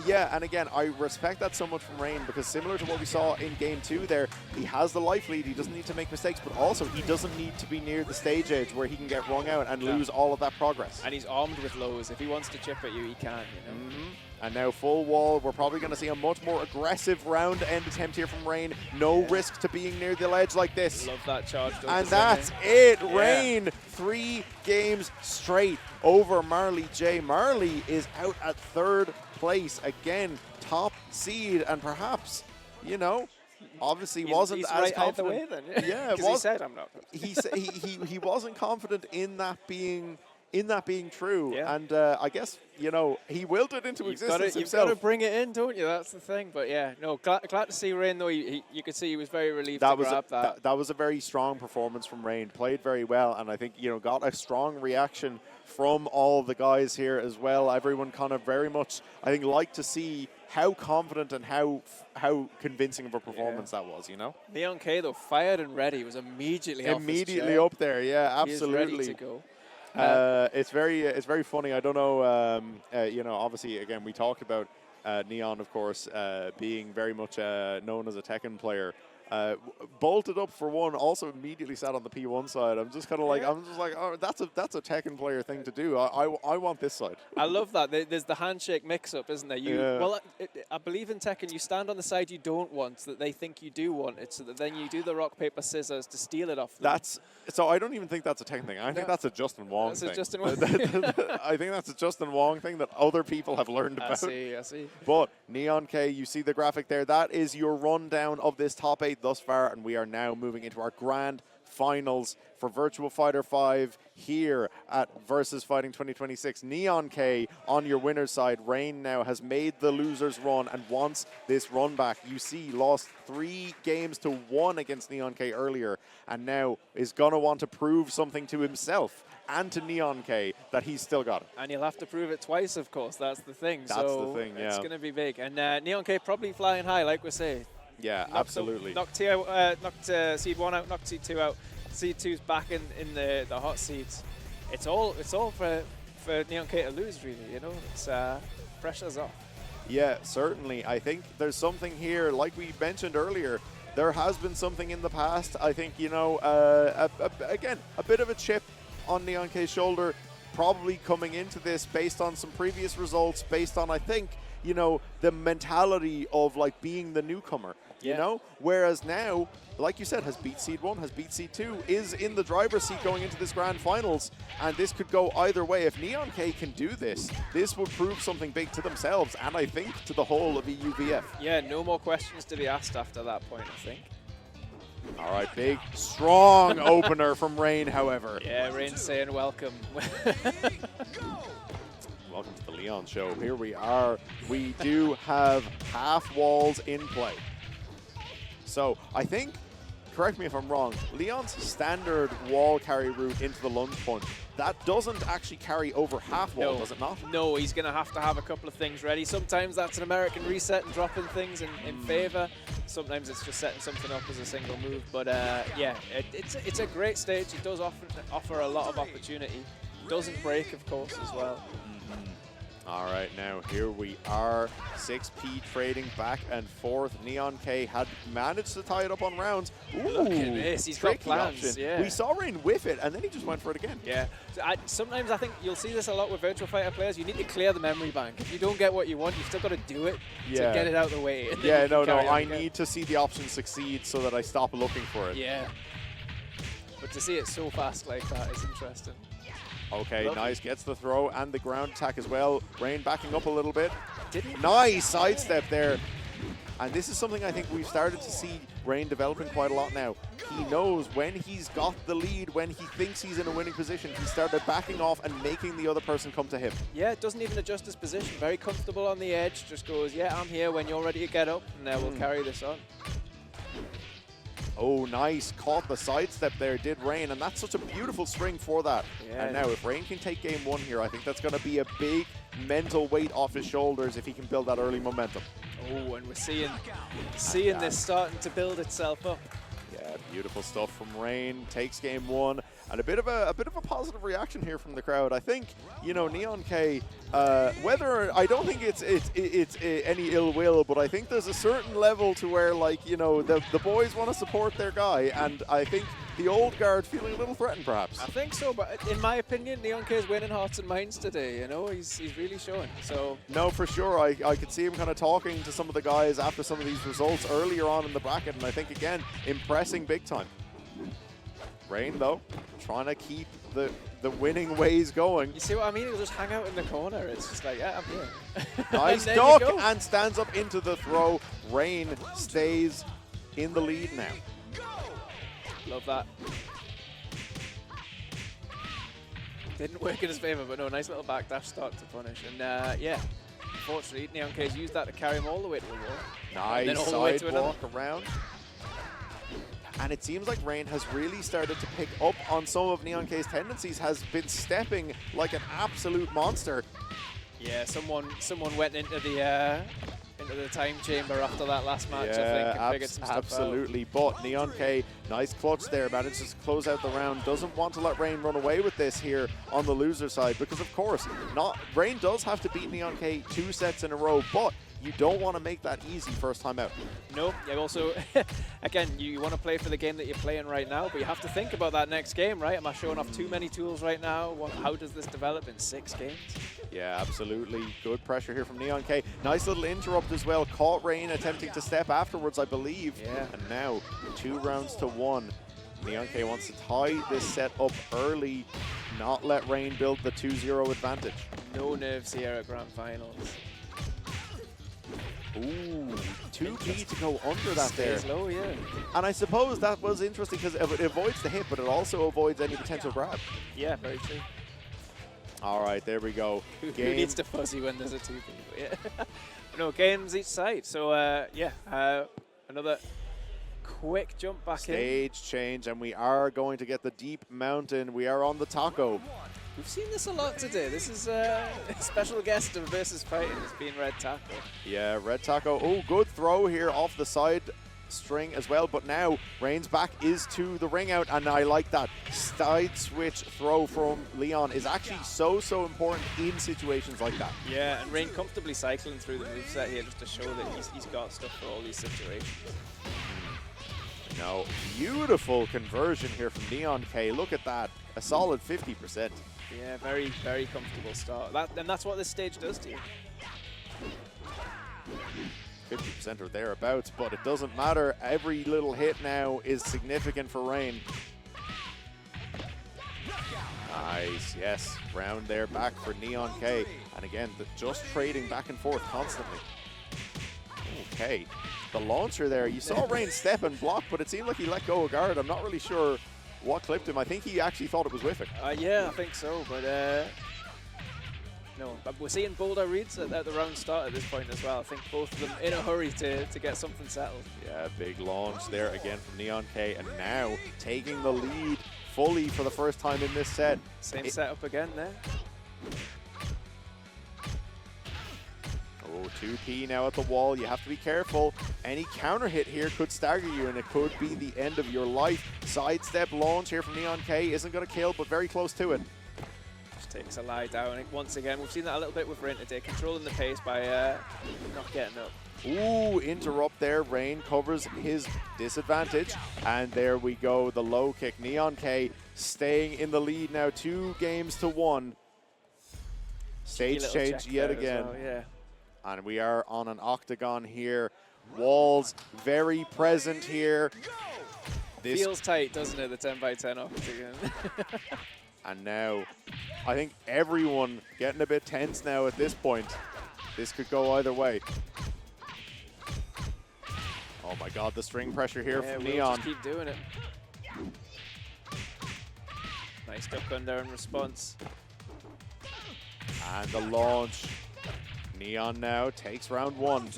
Yeah, and again, I respect that so much from Rain, because similar to what we saw in game 2 there, he has the life lead, he doesn't need to make mistakes, but also he doesn't need to be near the stage edge where he can get wrung out and lose all of that progress. And he's armed with lows. If he wants to chip at you, he can, you know. And now full wall, we're probably going to see a much more aggressive round end attempt here from Rain. No risk to being near the ledge like this. Love that charge. And that's it. Rain, 3 games straight over Marley J. Marley is out at 3rd place. Again, top seed, and perhaps, you know, obviously wasn't he's as right confident. Either way, then. Yeah, he said I'm not. He wasn't confident in that being in that being true. Yeah. And I guess, you know, he willed it into existence You've himself. got to bring it in, don't you? That's the thing. But yeah, no, glad to see Rain, though. You could see he was very relieved to grab that. That was a very strong performance from Rain. Played very well, and I think, you know, got a strong reaction from all the guys here as well. Everyone kind of very much, I think, liked to see how confident and how convincing of a performance that was, you know? Neon K, though, fired and ready, was immediately off his chair. Up there, yeah, absolutely. He is ready to go. It's very funny. I don't know, you know, obviously, again, we talked about Neon, of course, being very much known as a Tekken player. Bolted up for one, also immediately sat on the P1 side. I'm just kind of like, oh, that's a Tekken player thing to do. I want this side. I love that. There's the handshake mix-up, isn't there? Well, I believe in Tekken, you stand on the side you don't want, so that they think you do want it, so that then you do the rock, paper, scissors to steal it off them. So I don't even think that's a Tekken thing. I think that's a Justin Wong thing. I think that's a Justin Wong thing that other people have learned about. I see. But Neon K, you see the graphic there. That is your rundown of this top 8 thus far, and we are now moving into our grand finals for Virtua Fighter 5 here at VSFighting 2026. Neon K on your winner's side. Rain now has made the losers run and wants this run back. You see, lost 3 games to 1 against Neon K earlier, and now is going to want to prove something to himself and to Neon K that he's still got it. And he'll have to prove it twice, of course. That's the thing. That's the thing, yeah. It's going to be big. And Neon K probably flying high, like we say. Yeah, absolutely. Knocked seed 1 out, knocked seed 2 out. Seed 2's back in the hot seats. It's all for Neon K to lose, really. You know, it's pressure's off. Yeah, certainly. I think there's something here, like we mentioned earlier. There has been something in the past. I think, you know, again, a bit of a chip on Neon K's shoulder, probably coming into this based on some previous results, based on, I think, you know, the mentality of like being the newcomer, you know? Whereas now, like you said, has beat seed 1, has beat seed 2, is in the driver's seat going into this grand finals, and this could go either way. If Neon K can do this, this would prove something big to themselves, and I think to the whole of EUVF. Yeah, no more questions to be asked after that point, I think. All right, big, strong opener from Rain, however. Yeah, Rain saying welcome. Welcome to the Leon Show. Here we are. We do have half walls in play. So I think, correct me if I'm wrong, Leon's standard wall carry route into the lunge punch, that doesn't actually carry over half wall, does it not? No, he's going to have a couple of things ready. Sometimes that's an American reset and dropping things in favor. Sometimes it's just setting something up as a single move. But yeah, it's a great stage. It does offer a lot of opportunity. Doesn't break, of course, as well. All right, now here we are, 6P trading back and forth. Neon K had managed to tie it up on rounds. Ooh, look at this, he's got plans, yeah. We saw Rain whiff it, and then he just went for it again. Yeah, sometimes I think you'll see this a lot with Virtua Fighter players. You need to clear the memory bank. If you don't get what you want, you've still got to do it to get it out of the way. Yeah, no, I need to see the option succeed so that I stop looking for it. Yeah, but to see it so fast like that is interesting. Okay, nice. Gets the throw and the ground attack as well. Rain backing up a little bit. Didn't nice sidestep there. And this is something I think we've started to see Rain developing quite a lot now. He knows when he's got the lead, when he thinks he's in a winning position, he started backing off and making the other person come to him. Yeah, it doesn't even adjust his position. Very comfortable on the edge. Just goes, yeah, I'm here when you're ready to get up, and we'll carry this on. Oh, nice. Caught the sidestep there, did Rain, and that's such a beautiful string for that. Yeah. And now if Rain can take game 1 here, I think that's going to be a big mental weight off his shoulders if he can build that early momentum. Oh, and we're seeing this starting to build itself up. Yeah, beautiful stuff from Rain. Takes game 1, and a bit of a positive reaction here from the crowd. I think, you know, Neon K, whether I don't think it's any ill will, but I think there's a certain level to where, like, you know, the boys want to support their guy, and I think the old guard feeling a little threatened, perhaps. I think so, but in my opinion, Neon K is winning hearts and minds today. You know, he's really showing. So no, for sure. I could see him kind of talking to some of the guys after some of these results earlier on in the bracket, and I think again impressing big time. Rain though, trying to keep the winning ways going. You see what I mean? He'll just hang out in the corner. It's just like, yeah, I'm here. Nice duck and stands up into the throw. Rain stays in the lead now. Love that. Didn't work in his favor, but no, nice little backdash start to punish. And yeah, unfortunately, Neonk's used that to carry him all the way to the wall. Nice side walk around. And it seems like R.E.V.O has really started to pick up on some of Neonk's tendencies, has been stepping like an absolute monster. Yeah, someone went into the time chamber after that last match, I think, and figured some stuff absolutely. But Neonk, nice clutch there, manages to close out the round. Doesn't want to let R.E.V.O run away with this here on the loser side, because of course, R.E.V.O does have to beat Neonk 2 sets in a row, but you don't want to make that easy first time out. No, you also, again, you want to play for the game that you're playing right now, but you have to think about that next game, right? Am I showing off too many tools right now? How does this develop in 6 games? Yeah, absolutely. Good pressure here from Neonk. Nice little interrupt as well. Caught R.E.V.O attempting to step afterwards, I believe. Yeah. And now 2 rounds to 1. Neonk wants to tie this set up early, not let R.E.V.O build the 2-0 advantage. No nerves here at Grand Finals. Ooh, 2P to go under that there. Stays low, yeah. And I suppose that was interesting because it avoids the hit, but it also avoids any potential grab. Yeah, very true. All right, there we go. Who needs to fuzzy when there's a 2P? Yeah. No, games each side. So, yeah, another quick jump back in. Stage change, and we are going to get the deep mountain. We are on the taco. We've seen this a lot today. This is a special guest of VSFighting. It's been Red Taco. Yeah, Red Taco. Oh, good throw here off the side string as well, but now R.E.V.'s back is to the ring out, and I like that. Side switch throw from Leon is actually so important in situations like that. Yeah, and R.E.V.O comfortably cycling through the moveset here just to show that he's got stuff for all these situations. No, beautiful conversion here from Neonk. Look at that, a solid 50%. Yeah, very, very comfortable start. And that's what this stage does to you. 50% or thereabouts, but it doesn't matter. Every little hit now is significant for R.E.V.O. Nice, yes. Round there back for Neonk. And again, just trading back and forth constantly. Okay, the launcher there. You saw R.E.V.O step and block, but it seemed like he let go of guard. I'm not really sure what clipped him. I think he actually thought it was whiffing. Yeah, I think so, but no. But we're seeing bolder reads at the round start at this point as well. I think both of them in a hurry to get something settled. Yeah, big launch there again from Neonk, and now taking the lead fully for the first time in this set. Same setup again there. Oh, 2P now at the wall. You have to be careful. Any counter hit here could stagger you, and it could be the end of your life. Sidestep launch here from Neonk isn't going to kill, but very close to it. Just takes a lie down. And once again, we've seen that a little bit with R.E.V.O today, controlling the pace by not getting up. Ooh, interrupt there. R.E.V.O covers his disadvantage. And there we go, the low kick. Neonk staying in the lead now, 2 games to 1. Stage change yet again. Well, yeah. And we are on an octagon here. Walls very present here. This feels tight, doesn't it, the 10x10 octagon? And now, I think everyone getting a bit tense now at this point. This could go either way. Oh my God, the string pressure here from Neon. Just keep doing it. Nice duck under in response. And the launch. Neon now takes round 1.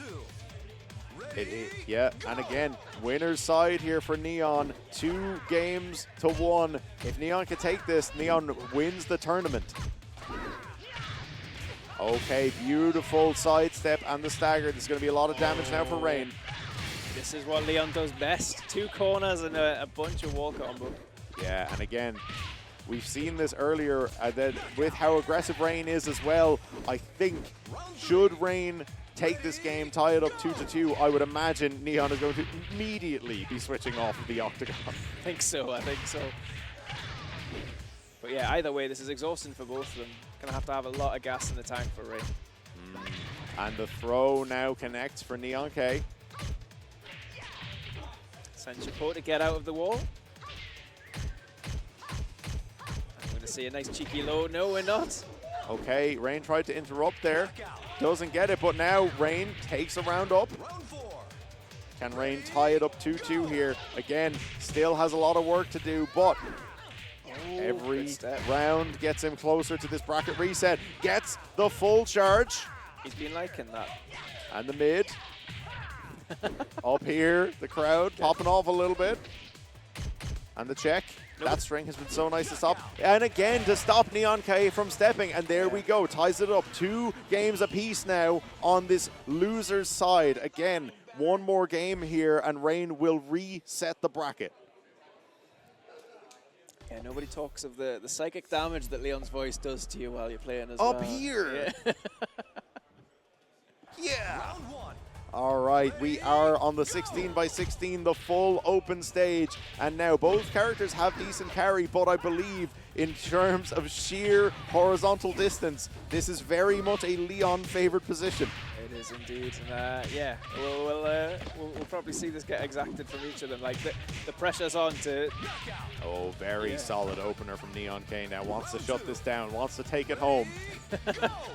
Yeah, and again, winner's side here for Neon. 2 games to 1. If Neon can take this, Neon wins the tournament. Okay, beautiful sidestep and the stagger. There's going to be a lot of damage now for R.E.V.O. This is what Leon does best. 2 corners and a bunch of wall combo. Yeah, and again, we've seen this earlier with how aggressive R.E.V.O is as well. I think, should R.E.V.O take this game, tie it up 2-2, I would imagine Neon is going to immediately be switching off of the octagon. I think so. But yeah, either way, this is exhausting for both of them. Gonna have a lot of gas in the tank for R.E.V.O. And the throw now connects for Neonk. Send Chapeau to get out of the wall. I'm gonna see a nice cheeky low. No, we're not. Okay, R.E.V.O tried to interrupt there. Doesn't get it, but now R.E.V.O takes a round up. Can R.E.V.O tie it up 2-2 here? Again, still has a lot of work to do, but Every good step. round gets him closer to this bracket reset. Gets the full charge. He's been liking that. And the mid. Up here, the crowd popping off a little bit. And the check. That string has been so nice to stop. And again, to stop Neon K from stepping. And there we go. Ties it up. 2 games apiece now on this loser's side. Again, one more game here, and Rain will reset the bracket. Yeah, nobody talks of the psychic damage that Leon's voice does to you while you're playing as well. Up here. Yeah. Yeah. All right, we are on the 16x16, the full open stage. And now both characters have decent carry, but I believe in terms of sheer horizontal distance, this is very much a Leon favored position. It is indeed, and yeah, we'll probably see this get exacted from each of them. Like the pressure's on to. Oh, very solid opener from Neon K. Now wants to shut this down, wants to take it home.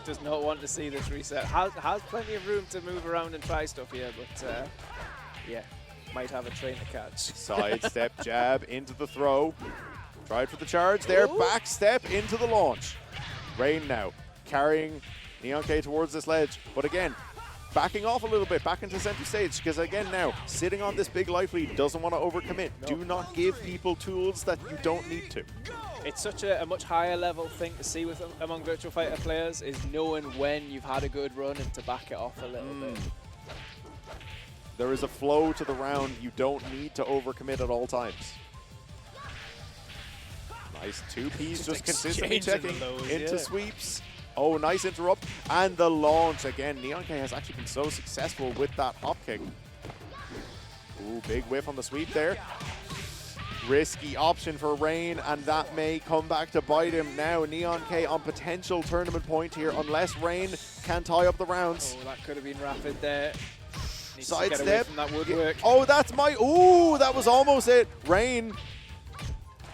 Does not want to see this reset. Has plenty of room to move around and try stuff here, but yeah, might have a train to catch. Side step jab into the throw. Tried for the charge there. Ooh. Back step into the launch. Rain now carrying Neon K towards this ledge, but again, backing off a little bit, back into center stage, because again now, sitting on this big life lead, doesn't want to overcommit. No. Do not give people tools that you don't need to. It's such a much higher level thing to see with among Virtua Fighter players, is knowing when you've had a good run and to back it off a little bit. There is a flow to the round. You don't need to overcommit at all times. Nice 2Ps, just consistently checking into sweeps. Oh, nice interrupt. And the launch again. Neon K has actually been so successful with that hop kick. Ooh, big whiff on the sweep there. Risky option for Rain, and that may come back to bite him. Now Neon K on potential tournament point here, unless Rain can tie up the rounds. Oh, that could have been rapid there. Needs Side to get step. away from that woodwork. Oh, that's my. Ooh, that was almost it. Rain.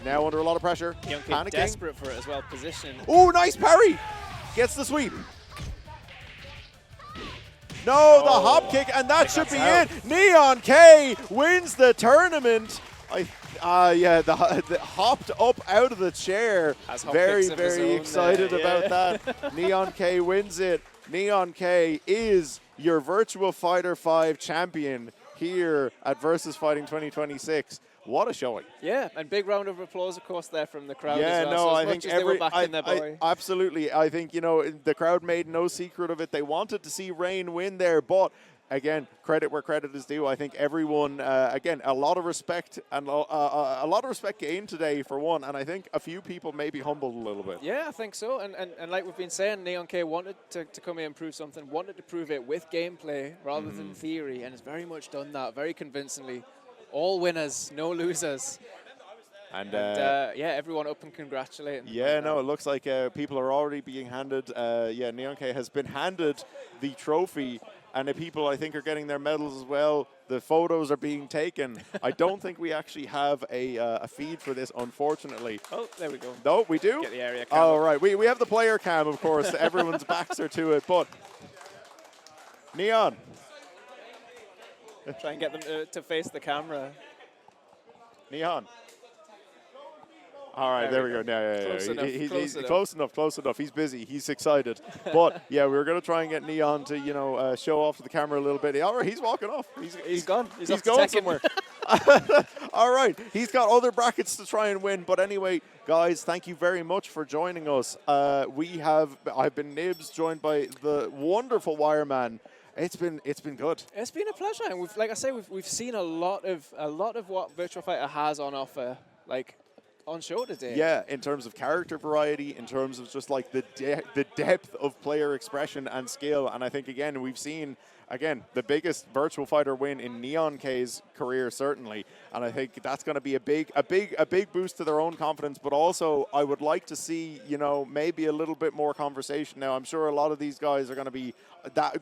Now under a lot of pressure. Neon K Panicking. desperate for it as well. Position. Ooh, nice parry. Gets the sweep. No, the hop kick, and that should be it. Neon K wins the tournament. Yeah, the hopped up out of the chair. Very, very excited about that. Neon K wins it. Neon K is your Virtua Fighter 5 champion here at VSFighting 2026. What a showing. Yeah, and big round of applause, of course, there from the crowd yeah, as well. no, So I think absolutely. I think, you know, the crowd made no secret of it. They wanted to see Rain win there, but again, credit where credit is due. I think everyone, again, a lot of respect and a lot of respect gained today for one, and I think a few people maybe humbled a little bit. Yeah, I think so. And like we've been saying, Neon K wanted to come here and prove something, wanted to prove it with gameplay rather than theory, and has very much done that, very convincingly. All winners, no losers. And yeah, everyone up and congratulating. Yeah, no, it looks like people are already being handed, yeah, Neon K has been handed the trophy, and the people, I think, are getting their medals as well. The photos are being taken. I don't think we actually have a feed for this, unfortunately. Oh, there we go. No, we do? Get the area cam. Oh, right. We have the player cam, of course. Everyone's backs are to it, but Neon. Try and get them to face the camera. Neon. All right, there we go. Yeah. Close enough. He's busy. He's excited. But yeah, we were going to try and get Neon to, you know, show off to the camera a little bit. All right, he's walking off. He's gone. He's going somewhere. All right, he's got other brackets to try and win. But anyway, guys, thank you very much for joining us. I've been Nibs, joined by the wonderful Wireman. It's been good. It's been a pleasure, and we've seen a lot of what Virtua Fighter has on offer, like on show today. Yeah, in terms of character variety, in terms of just like the depth of player expression and skill, and I think again we've seen the biggest Virtua Fighter win in Neon K's career, certainly, and I think that's going to be a big boost to their own confidence. But also, I would like to see, you know, maybe a little bit more conversation. Now, I'm sure a lot of these guys are going to be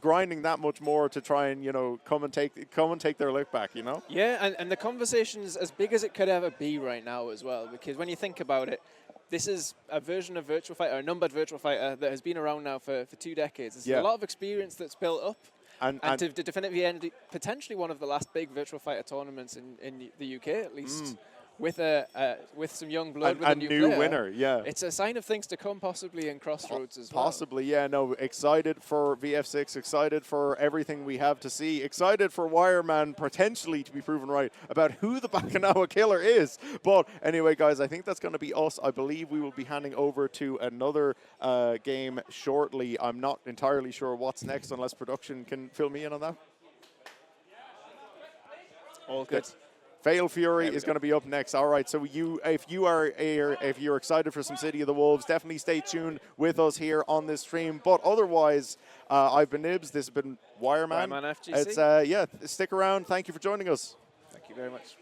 grinding that much more to try and, you know, come and take their lick back, you know. Yeah, and the conversation's as big as it could ever be right now as well, because when you think about it, this is a version of Virtua Fighter, a numbered Virtua Fighter that has been around now for 2 decades. There's a lot of experience that's built up. And to definitively end potentially one of the last big Virtua Fighter tournaments in the UK, at least. with some young blood, with a a new new player, winner, yeah. it's a sign of things to come, possibly in Crossroads as well. Possibly, yeah. No, excited for VF6, excited for everything we have to see, excited for Wireman potentially to be proven right about who the Bakanawa killer is. But anyway, guys, I think that's going to be us. I believe we will be handing over to another game shortly. I'm not entirely sure what's next unless production can fill me in on that. All good. Fatal Fury is going to be up next. All right, so if you're excited for some City of the Wolves, definitely stay tuned with us here on this stream. But otherwise, I've been Nibs. This has been Wireman. Wireman FGC. It's stick around. Thank you for joining us. Thank you very much.